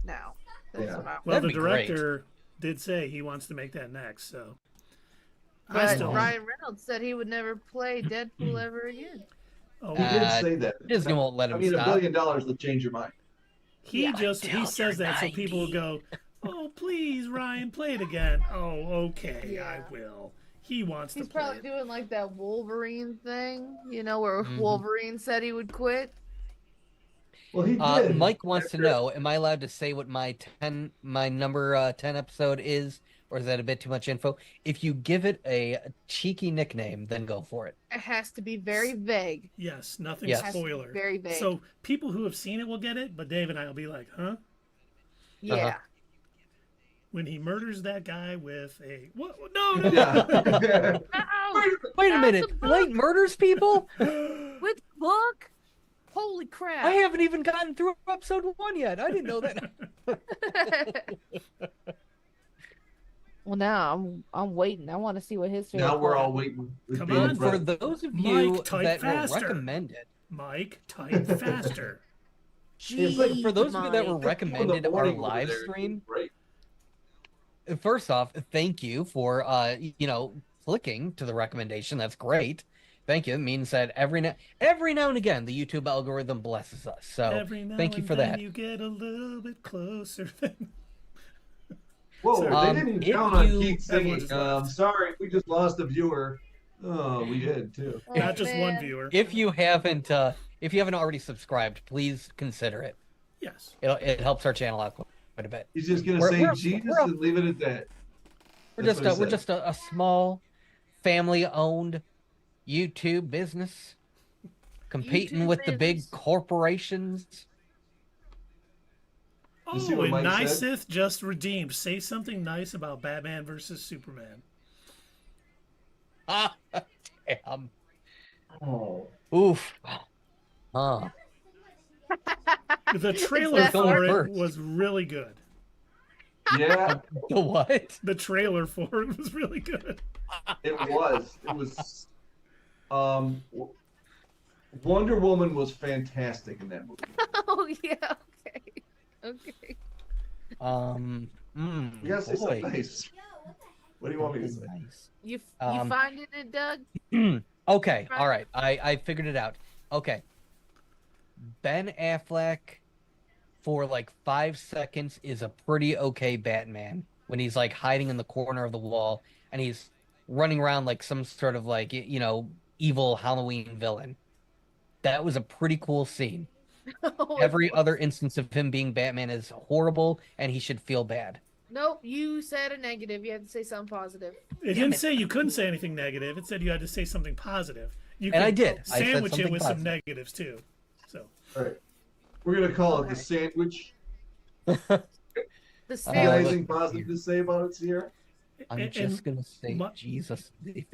now. That's Yeah. what I Well, That'd the be great. director did say he wants to make that next, so. I But still. Ryan Reynolds said he would never play Deadpool ever again. Oh, He did say that. Disney won't let him I mean, stop. $1 billion will change your mind. he Yeah. he Until says you're that so people will 90. go, "Oh, please, Ryan, play it again." Oh, okay, Yeah. I will. He wants He's to play probably it. doing like that Wolverine thing, where Mhm. Wolverine said he would quit. Well, he did. Mike wants to know: am I allowed to say what my number 10 episode is, or is that a bit too much info? If you give it a cheeky nickname, then go for it. It has to be very vague. Yes, nothing Yes. It has to be spoiler. very vague. So people who have seen it will get it, but Dave and I will be like, "Huh?" yeah. When he murders that guy with a what? No. Yeah. No! Wait a Not minute, the book! Light murders people? With book? Holy crap! I haven't even gotten through episode 1 yet. I didn't know that. Well, now I'm waiting. I want to see what his favorite. Now we're part all is. waiting. with Come bated on, And breath. for those of you Mike, type that faster. were recommended, Mike, type faster. for those of you that were Mike. recommended In the our morning over live there, stream, Great. first off, thank you for clicking to the recommendation. That's great. Thank you. It means that every now and again the YouTube algorithm blesses us. So Every now thank you and for then that. You get a little bit closer. Than... Whoa, Sorry. they didn't If even count on you- Keith Everyone singing. just laughed. Sorry, we just lost a viewer. Oh, we did too. Oh, Not just one man. viewer. If you haven't already subscribed, please consider it. Yes. It helps our channel out quite a bit. He's just gonna We're- say we're- Jesus we're- and leave it at that. We're That's just what he we're said. just a small family-owned YouTube business competing YouTube with the big business. corporations. You see Oh, what and Mike said? Nysith just redeemed. Say something nice about Batman versus Superman. Ah, damn. Oh. Oof. Huh. The trailer that for it hard? was really good. Yeah, The what? The trailer for it was really good. it was. It was. Wonder Woman was fantastic in that movie. Oh yeah. Okay. Okay. You gotta say boy. something nice. What do you want me to say? Nice. You Um, finding it, Doug? Okay, all right. I figured it out. Okay. Ben Affleck for like 5 seconds is a pretty okay Batman when he's like hiding in the corner of the wall and he's running around like some sort of like evil Halloween villain. That was a pretty cool scene. Oh, Every other instance of him being Batman is horrible and he should feel bad. Nope. You said a negative. You had to say something positive. It didn't say you couldn't say anything negative. It said you had to say something positive. You And I could did. I said Sandwich it something with some positive. negatives too. So All right, we're gonna call it Okay. the sandwich. The You sandwich. got anything positive to say about it, Sierra? I'm and- just gonna say my- Jesus. The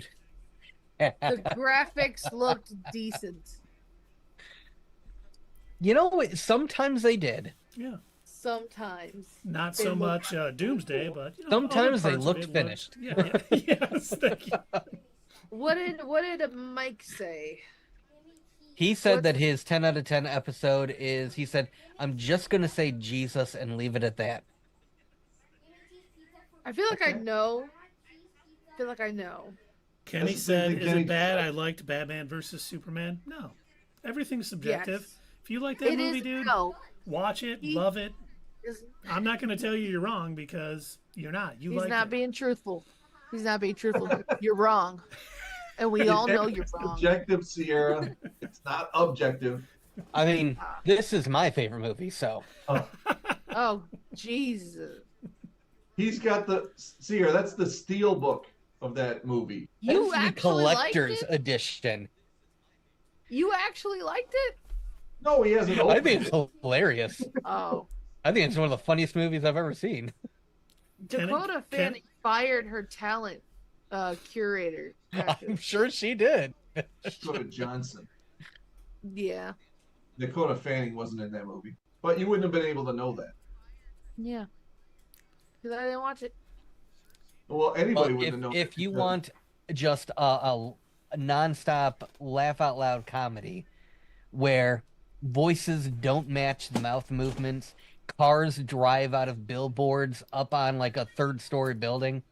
graphics looked decent. You know, sometimes they did. yeah, Sometimes. not They so look much Doomsday, but Sometimes other they parts of looked it finished. Yeah, yes, thank you. What did Mike say? He said What's- that his 10 out of 10 episode is, he said, I'm just going to say Jesus and leave it at that. I feel like I Okay. know. I feel like I know. Kenny That's the same said, thing "Is Kenny it bad? said. I liked Batman versus Superman." No, everything's subjective. Yes. If you like that It movie, is dude, no. watch it, He- love it. Is- I'm not going to tell you you're wrong because you're not. You He's like not it. being truthful. He's not being truthful. You're wrong. And we all know you're It's wrong. subjective, Sierra. It's not objective. I mean, this is my favorite movie, so. Oh, Jesus. He's got the Sierra. That's the steel book of that movie. You That's the actually liked collector's it? edition. You actually liked it? No, he hasn't I opened think it. it's hilarious. Oh. I think it's one of the funniest movies I've ever seen. Dakota Fanning fired her talent curator. I'm sure she did. Dakota Johnson. Yeah. Dakota Fanning wasn't in that movie. But you wouldn't have been able to know that. Yeah. Because I didn't watch it. Well, anybody Well, wouldn't have known if that you because- want just a nonstop laugh out loud comedy where voices don't match the mouth movements, cars drive out of billboards up on like a third-story building.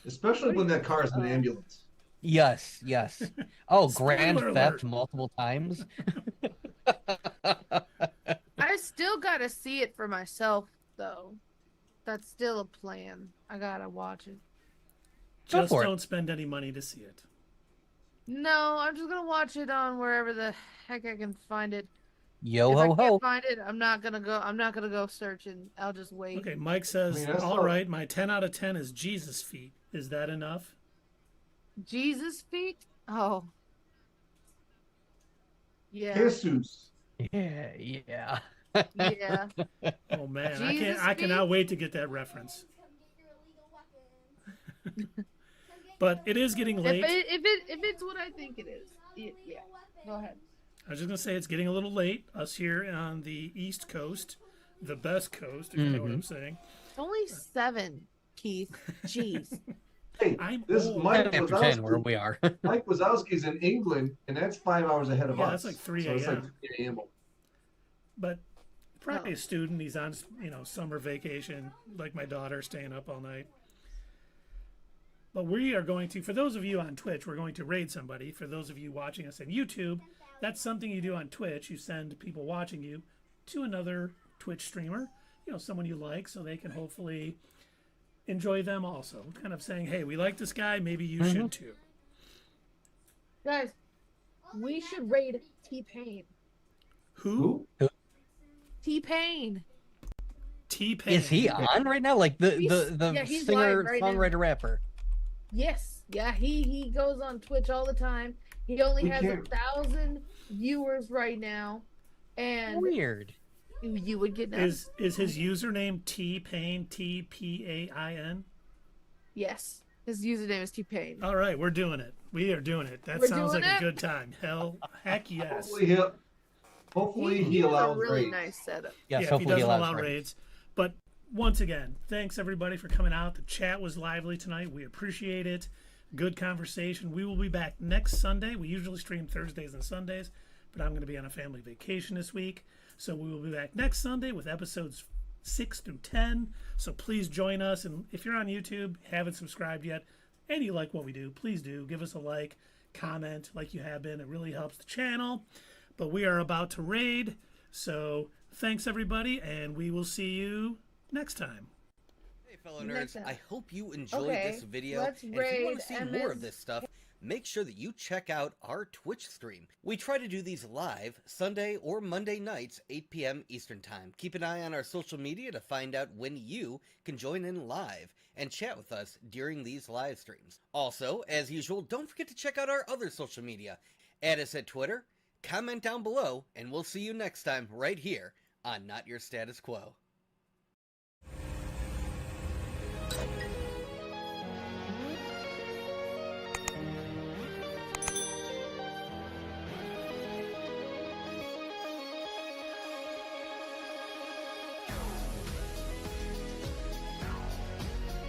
Especially when that car is an ambulance. Yes, yes. Oh, Spoiler grand alert. theft multiple times. I still gotta see it for myself, though. That's still a plan. I gotta watch it. Go Just for it. don't spend any money to see it. No, I'm just gonna watch it on wherever the heck I can find it. Yo if ho I ho. can't find it, I'm not gonna go searching. I'll just wait. Okay, Mike says, I mean, that's all not- right, my 10 out of 10 is Jesus feet. Is that enough? Jesus feet? Oh. Yeah. Jesus. Yeah, yeah. Yeah. Oh man, Jesus I cannot feet? wait to get that reference. But it is getting late. If it's what I think it is. Yeah. Go ahead. I was just gonna say it's getting a little late. Us here on the East Coast, the best coast, if you know what I'm saying. It's only 7, Keith. Jeez. Hey, I'm this is old. Mike After 10, where Wazowski. we are. Mike Wazowski's in England, and that's 5 hours ahead of Yeah, us. that's like 3 So it's like a.m.. 3 a.m. But probably Oh. a student. He's on summer vacation, like my daughter, staying up all night. But we are going to, for those of you on Twitch, we're going to raid somebody. For those of you watching us on YouTube, that's something you do on Twitch. You send people watching you to another Twitch streamer, someone you like, so they can hopefully enjoy them also. Kind of saying, hey, we like this guy, maybe you should too. Guys, we should raid T-Pain. Who? T-Pain. T-Pain. Is he on right now? Like the he's singer, live right now. songwriter, rapper. Yes. Yeah, he goes on Twitch all the time. He only We has can't- 1,000 viewers right now. And Weird. you would get none. Is his username T-Pain, T-P-A-I-N? Yes. His username is T-Pain. All right, we're doing it. We are doing it. That We're sounds like doing a it? good time. Heck yes. Hopefully he has allows a really raids. nice setup. Yes, Yeah, if he hopefully he doesn't allows allow raids. raids. But once again, thanks everybody for coming out. The chat was lively tonight. We appreciate it. Good conversation. We will be back next Sunday. We usually stream Thursdays and Sundays, but I'm going to be on a family vacation this week. So we will be back next Sunday with episodes 6 through 10. So please join us. And if you're on YouTube, haven't subscribed yet, and you like what we do, please do. Give us a like, comment like you have been. It really helps the channel. But we are about to raid. So thanks everybody, and we will see you next time. Hey, fellow Next nerds, up. I hope you enjoyed Okay, this video. let's And if you want raid to see more of MS. this stuff, make sure that you check out our Twitch stream. We try to do these live Sunday or Monday nights, 8 p.m. Eastern Time. Keep an eye on our social media to find out when you can join in live and chat with us during these live streams. Also, as usual, don't forget to check out our other social media. Add us at Twitter, comment down below, and we'll see you next time right here on Not Your Status Quo.